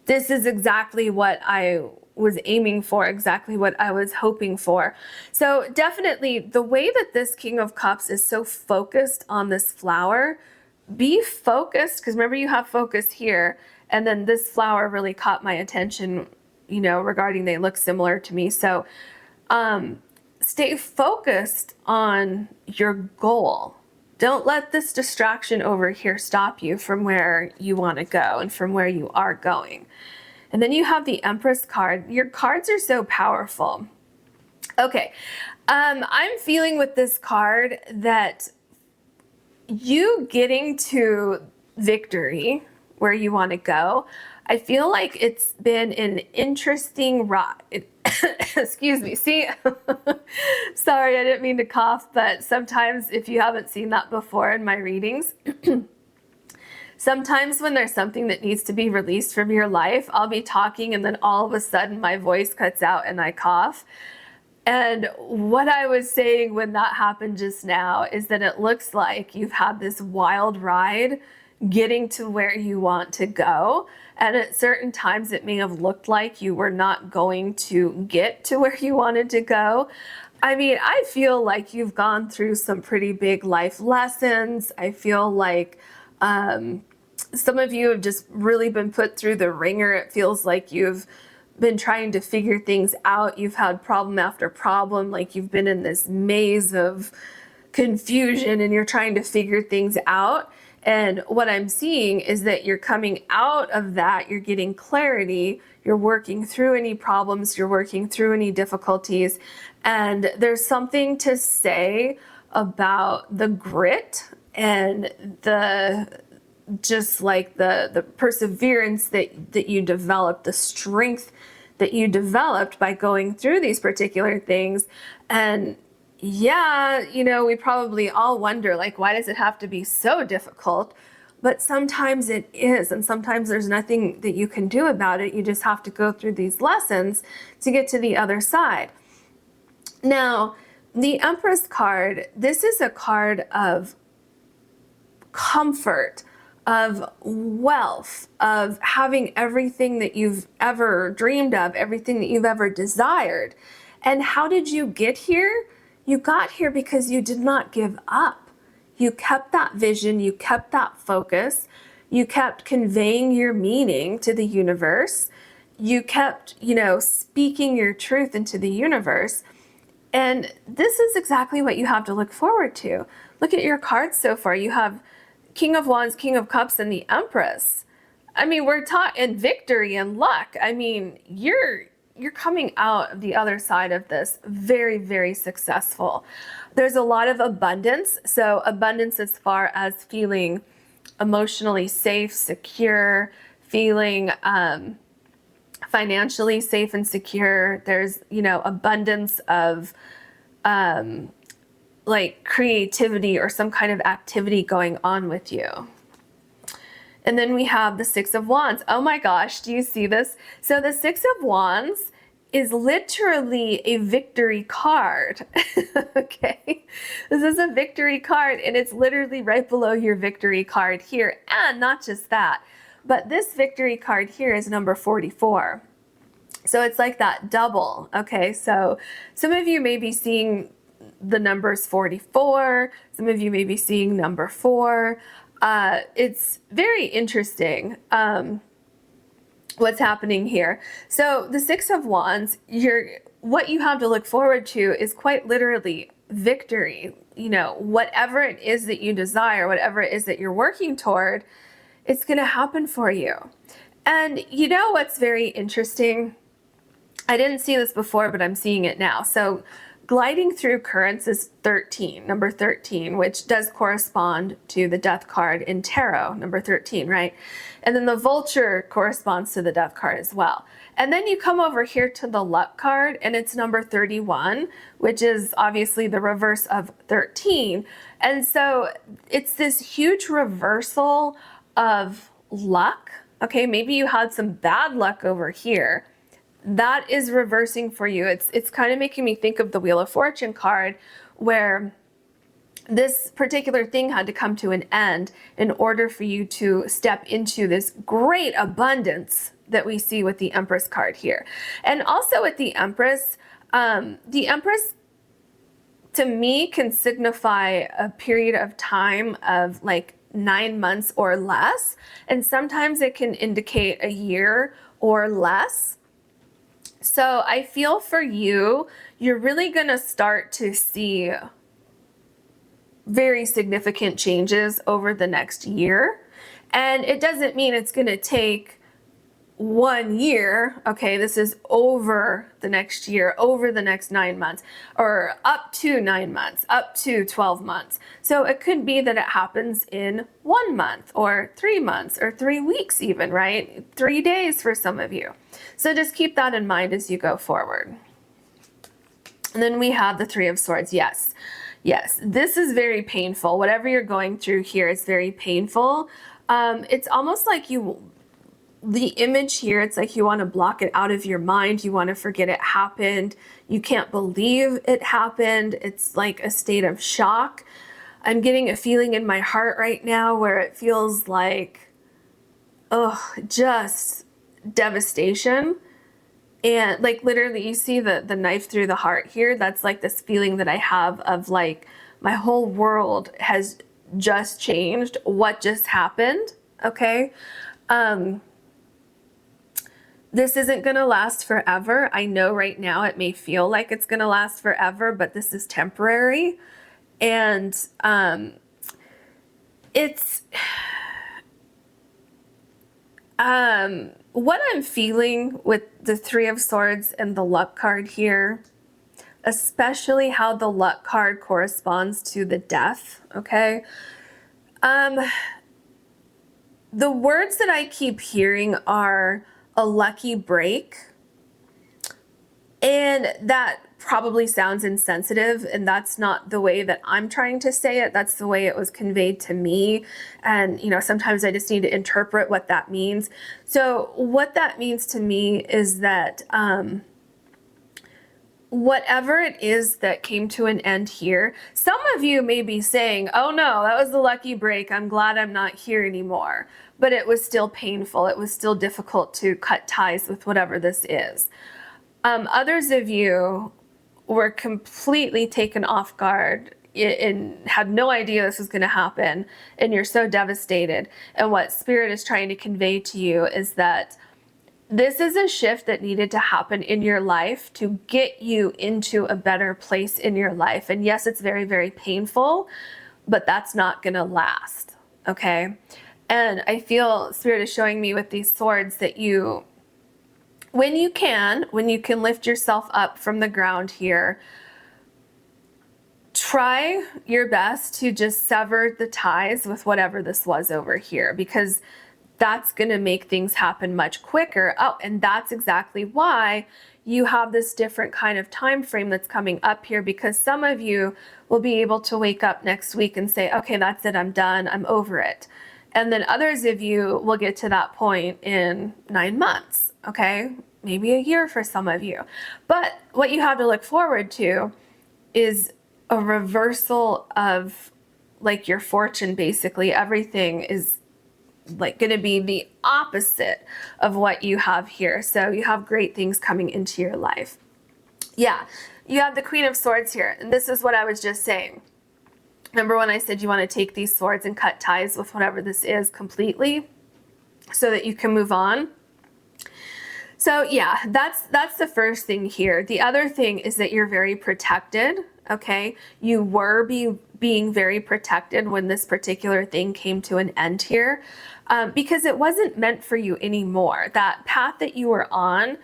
[SPEAKER 1] this is exactly what I was aiming for, exactly what I was hoping for. So definitely the way that this King of Cups is so focused on this flower, be focused, because remember you have focus here, and then this flower really caught my attention, you know, regarding they look similar to me. So stay focused on your goal. Don't let this distraction over here stop you from where you want to go and from where you are going. And then you have the Empress card. Your cards are so powerful. Okay, I'm feeling with this card that you getting to victory, where you want to go, I feel like it's been an interesting ride. Excuse me. See, sorry, I didn't mean to cough, but sometimes if you haven't seen that before in my readings, sometimes when there's something that needs to be released from your life, I'll be talking and then all of a sudden my voice cuts out and I cough. And what I was saying when that happened just now is that it looks like you've had this wild ride getting to where you want to go. And at certain times it may have looked like you were not going to get to where you wanted to go. I mean, I feel like you've gone through some pretty big life lessons. I feel like some of you have just really been put through the ringer. It feels like you've been trying to figure things out. You've had problem after problem, like you've been in this maze of confusion and you're trying to figure things out. And what I'm seeing is that you're coming out of that, you're getting clarity, you're working through any problems, you're working through any difficulties. And there's something to say about the grit and the just like the perseverance that you developed, the strength that you developed by going through these particular things. And yeah, you know, we probably all wonder, like, why does it have to be so difficult? But sometimes it is, and sometimes there's nothing that you can do about it. You just have to go through these lessons to get to the other side. Now, the Empress card, this is a card of comfort, of wealth, of having everything that you've ever dreamed of, everything that you've ever desired. And how did you get here? You got here because you did not give up. You kept that vision, you kept that focus, you kept conveying your meaning to the universe, you kept, you know, speaking your truth into the universe. And this is exactly what you have to look forward to. Look at your cards so far. You have King of Wands, King of Cups, and the Empress. I mean, we're taught in victory and luck. I mean, you're coming out of the other side of this very, very successful. There's a lot of abundance. So abundance as far as feeling emotionally safe, secure, feeling financially safe and secure. There's, you know, abundance of like creativity or some kind of activity going on with you. And then we have the Six of Wands. Oh my gosh, do you see this? So the Six of Wands is literally a victory card. Okay, this is a victory card, and it's literally right below your victory card here. And not just that, but this victory card here is number 44. So it's like that double. Okay, so some of you may be seeing the numbers 44. Some of you may be seeing number 4. It's very interesting what's happening here. So the Six of Wands, what you have to look forward to is quite literally victory. You know, whatever it is that you desire, whatever it is that you're working toward, it's going to happen for you. And you know what's very interesting? I didn't see this before, but I'm seeing it now. So gliding through currents is 13, number 13, which does correspond to the death card in tarot, number 13, right? And then the vulture corresponds to the death card as well. And then you come over here to the luck card, and it's number 31, which is obviously the reverse of 13. And so it's this huge reversal of luck. Okay, maybe you had some bad luck over here. That is reversing for you. It's kind of making me think of the Wheel of Fortune card, where this particular thing had to come to an end in order for you to step into this great abundance that we see with the Empress card here. And also with the Empress to me can signify a period of time of like 9 months or less. And sometimes it can indicate a year or less. So I feel for you, you're really going to start to see very significant changes over the next year. And it doesn't mean it's going to take 1 year. Okay, this is over the next year, over the next 9 months, or up to 9 months, up to 12 months. So it could be that it happens in 1 month or 3 months or 3 weeks even, right? 3 days for some of you. So just keep that in mind as you go forward. And then we have the Three of Swords. Yes, this is very painful. Whatever you're going through here is very painful. It's almost like the image here, it's like you want to block it out of your mind. You want to forget it happened. You can't believe it happened. It's like a state of shock. I'm getting a feeling in my heart right now where it feels like, just devastation. And like literally you see the knife through the heart here. That's like this feeling that I have of like my whole world has just changed. What just happened? Okay. This isn't going to last forever. I know right now it may feel like it's going to last forever, but this is temporary. And it's what I'm feeling with the Three of Swords and the luck card here, especially how the luck card corresponds to the death, okay? The words that I keep hearing are a lucky break, and that probably sounds insensitive, and that's not the way that I'm trying to say it. That's the way it was conveyed to me. And you know, sometimes I just need to interpret what that means. So what that means to me is that whatever it is that came to an end here, some of you may be saying, oh no, that was the lucky break. I'm glad I'm not here anymore. But it was still painful. It was still difficult to cut ties with whatever this is. Others of you were completely taken off guard and had no idea this was going to happen, and you're so devastated. And what Spirit is trying to convey to you is that this is a shift that needed to happen in your life to get you into a better place in your life. And yes, it's very, very painful, but that's not going to last, okay? And I feel Spirit is showing me with these swords that when you can lift yourself up from the ground here, try your best to just sever the ties with whatever this was over here, because that's going to make things happen much quicker. Oh, and that's exactly why you have this different kind of time frame that's coming up here, because some of you will be able to wake up next week and say, okay, that's it, I'm done, I'm over it. And then others of you will get to that point in 9 months, okay? maybe a year for some of you. But what you have to look forward to is a reversal of like your fortune. Basically, everything is like going to be the opposite of what you have here. So you have great things coming into your life. Yeah, you have the Queen of Swords here. And this is what I was just saying. Remember when I said you want to take these swords and cut ties with whatever this is completely so that you can move on? So yeah, that's the first thing here. The other thing is that you're very protected, okay? You were being very protected when this particular thing came to an end here, because it wasn't meant for you anymore. That path that you were on,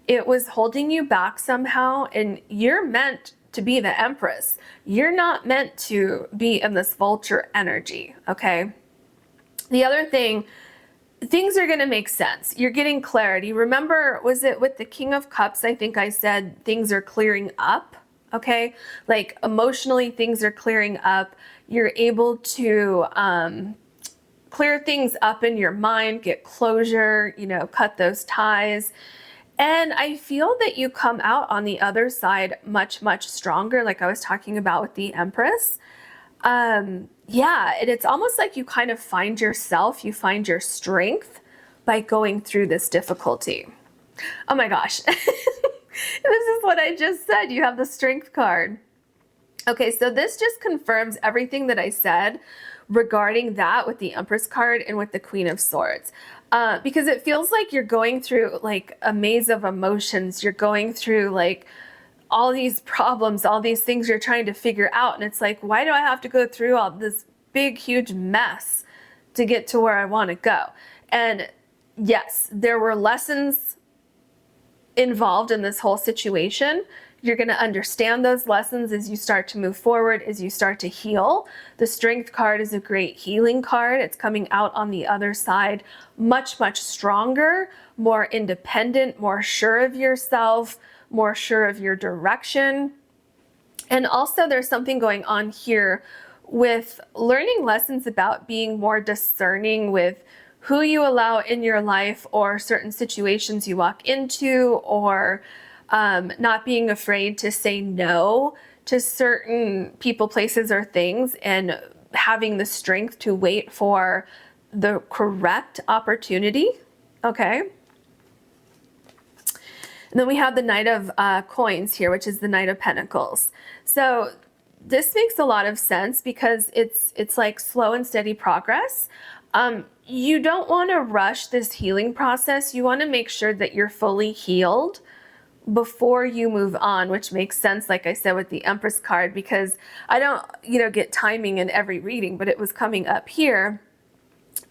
[SPEAKER 1] it was holding you back somehow, and you're meant to be the Empress. You're not meant to be in this vulture energy, okay? The other thing, things are going to make sense. You're getting clarity. Remember, was it with the King of Cups? I think I said things are clearing up, okay? Like emotionally, things are clearing up. You're able to clear things up in your mind, get closure, you know, cut those ties. And I feel that you come out on the other side much, much stronger, like I was talking about with the Empress. Yeah, and it's almost like you kind of find yourself, you find your strength by going through this difficulty. Oh my gosh, this is what I just said. You have the Strength card. Okay, so this just confirms everything that I said regarding that with the Empress card and with the Queen of Swords. Because it feels like you're going through like a maze of emotions. You're going through like all these problems, all these things you're trying to figure out. And it's like, why do I have to go through all this big, huge mess to get to where I want to go? And yes, there were lessons involved in this whole situation. You're going to understand those lessons as you start to move forward, as you start to heal. The Strength card is a great healing card. It's coming out on the other side much, much stronger, more independent, more sure of yourself, more sure of your direction. And also there's something going on here with learning lessons about being more discerning with who you allow in your life or certain situations you walk into, or not being afraid to say no to certain people, places, or things, and having the strength to wait for the correct opportunity, okay? And then we have the Knight of Coins here, which is the Knight of Pentacles. So this makes a lot of sense because it's like slow and steady progress. You don't want to rush this healing process. You want to make sure that you're fully healed before you move on, which makes sense, like I said, with the Empress card, because I don't, get timing in every reading, but it was coming up here.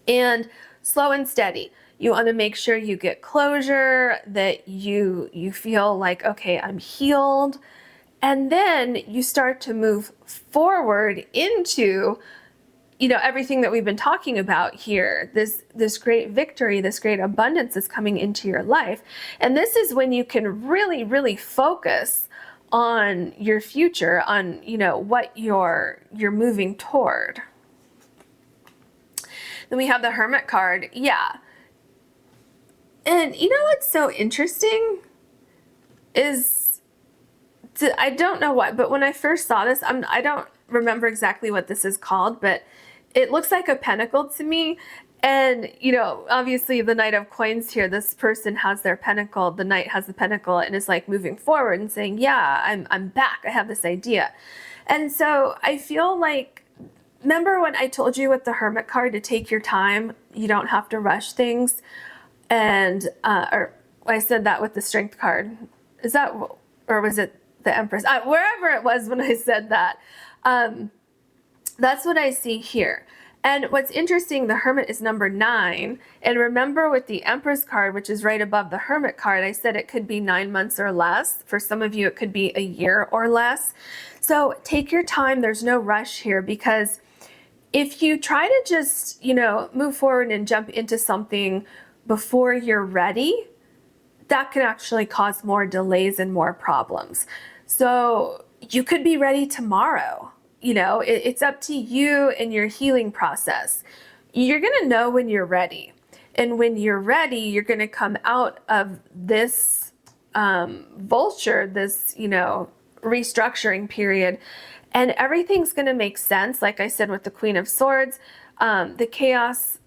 [SPEAKER 1] And slow and steady. You want to make sure you get closure, that you feel like, okay, I'm healed. And then you start to move forward into, everything that we've been talking about here. This great victory, this great abundance is coming into your life. And this is when you can really, really focus on your future, on, what you're moving toward. Then we have the Hermit card. Yeah. And what's so interesting is, I don't know what, but when I first saw this, I don't remember exactly what this is called, but it looks like a pentacle to me. And, obviously the Knight of Coins here, this person has their pentacle, the Knight has the pentacle, and is like moving forward and saying, yeah, I'm back, I have this idea. And so I feel like, remember when I told you with the Hermit card to take your time, you don't have to rush things? And, or I said that with the Strength card. Is that, or was it the Empress? Wherever it was when I said that. That's what I see here. And what's interesting, the Hermit is number 9. And remember with the Empress card, which is right above the Hermit card, I said it could be 9 months or less. For some of you, it could be a year or less. So take your time. There's no rush here, because if you try to just, move forward and jump into something before you're ready, that can actually cause more delays and more problems. So you could be ready tomorrow. It's up to you and your healing process. You're going to know when you're ready. And when you're ready, you're going to come out of this vulture, this, you know, restructuring period, and everything's going to make sense. Like I said, with the Queen of Swords, the chaos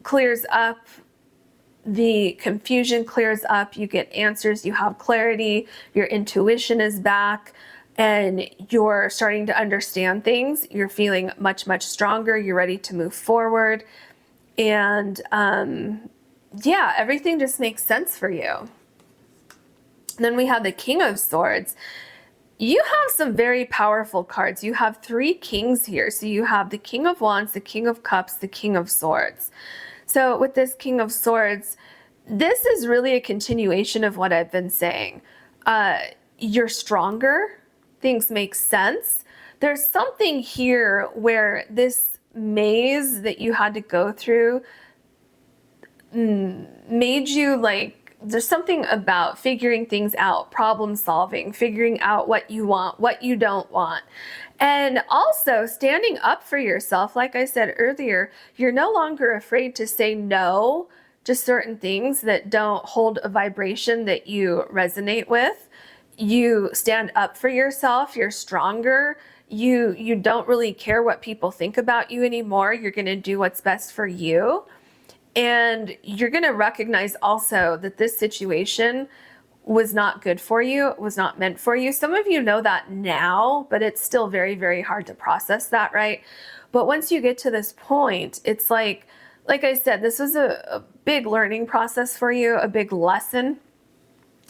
[SPEAKER 1] clears up, the confusion clears up, you get answers, you have clarity, your intuition is back, and you're starting to understand things. You're feeling much, much stronger. You're ready to move forward. And yeah, everything just makes sense for you. And then we have the King of Swords. You have some very powerful cards. You have 3 kings here. So you have the King of Wands, the King of Cups, the King of Swords. So with this King of Swords, this is really a continuation of what I've been saying. You're stronger. Things make sense. There's something here where this maze that you had to go through made you like, there's something about figuring things out, problem solving, figuring out what you want, what you don't want. And also standing up for yourself. Like I said earlier, you're no longer afraid to say no to certain things that don't hold a vibration that you resonate with. You stand up for yourself. You're stronger. You don't really care what people think about you anymore. You're going to do what's best for you. And you're going to recognize also that this situation was not good for you, was not meant for you. Some of you know that now, but it's still very, very hard to process that, right? But once you get to this point, it's like I said, this was a big learning process for you, a big lesson.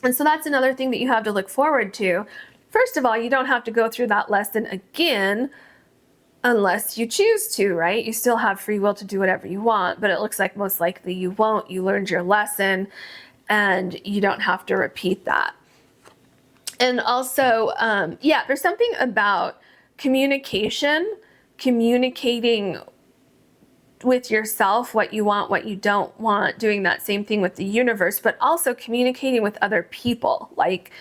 [SPEAKER 1] And so that's another thing that you have to look forward to. First of all, you don't have to go through that lesson again unless you choose to, right? You still have free will to do whatever you want, but it looks like most likely you won't. You learned your lesson and you don't have to repeat that. And also, yeah, there's something about communicating with yourself, what you want, what you don't want, doing that same thing with the universe, but also communicating with other people, like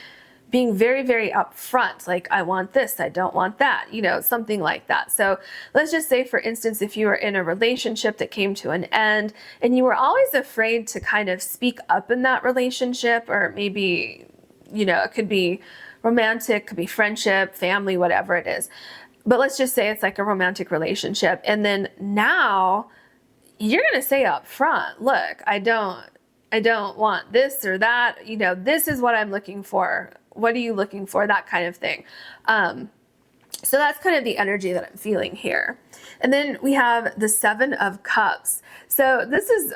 [SPEAKER 1] being very, very upfront, like I want this, I don't want that, you know, something like that. So let's just say, for instance, if you were in a relationship that came to an end and you were always afraid to kind of speak up in that relationship, or maybe, you know, it could be romantic, could be friendship, family, whatever it is. But let's just say it's like a romantic relationship. And then now you're going to say up front, look, I don't want this or that, you know, this is what I'm looking for. What are you looking for? That kind of thing. So that's kind of the energy that I'm feeling here. And then we have the 7 of Cups. So this is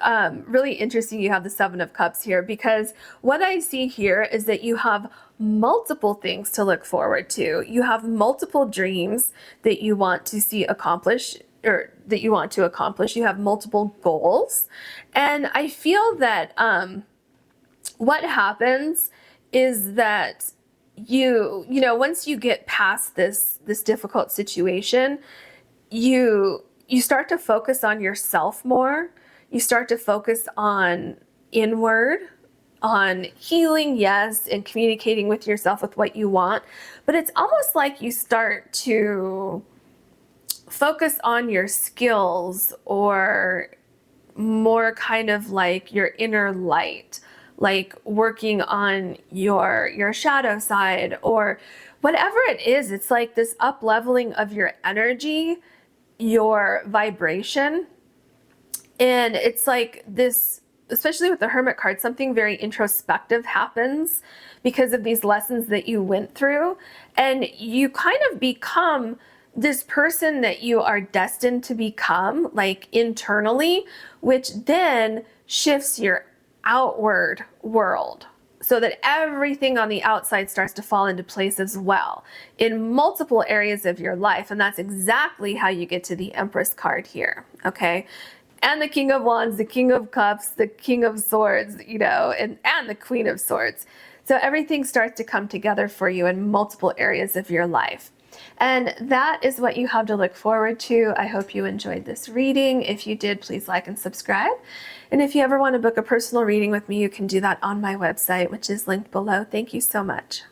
[SPEAKER 1] really interesting. You have the 7 of Cups here, because what I see here is that you have multiple things to look forward to. You have multiple dreams that you want to see accomplished, or that you want to accomplish. You have multiple goals. And I feel that what happens is that you know, once you get past this difficult situation, you start to focus on yourself more. You start to focus on inward, on healing, yes, and communicating with yourself with what you want. But it's almost like you start to focus on your skills, or more kind of like your inner light, like working on your shadow side, or whatever it is. It's like this up leveling of your energy, your vibration. And it's like this, especially with the Hermit card, something very introspective happens because of these lessons that you went through. And you kind of become this person that you are destined to become, like internally, which then shifts your outward world, so that everything on the outside starts to fall into place as well in multiple areas of your life. And that's exactly how you get to the Empress card here, okay? And the King of Wands, the King of Cups, the King of Swords, you know, and the Queen of Swords. So everything starts to come together for you in multiple areas of your life. And that is what you have to look forward to. I hope you enjoyed this reading. If you did, please like and subscribe. And if you ever want to book a personal reading with me, you can do that on my website, which is linked below. Thank you so much.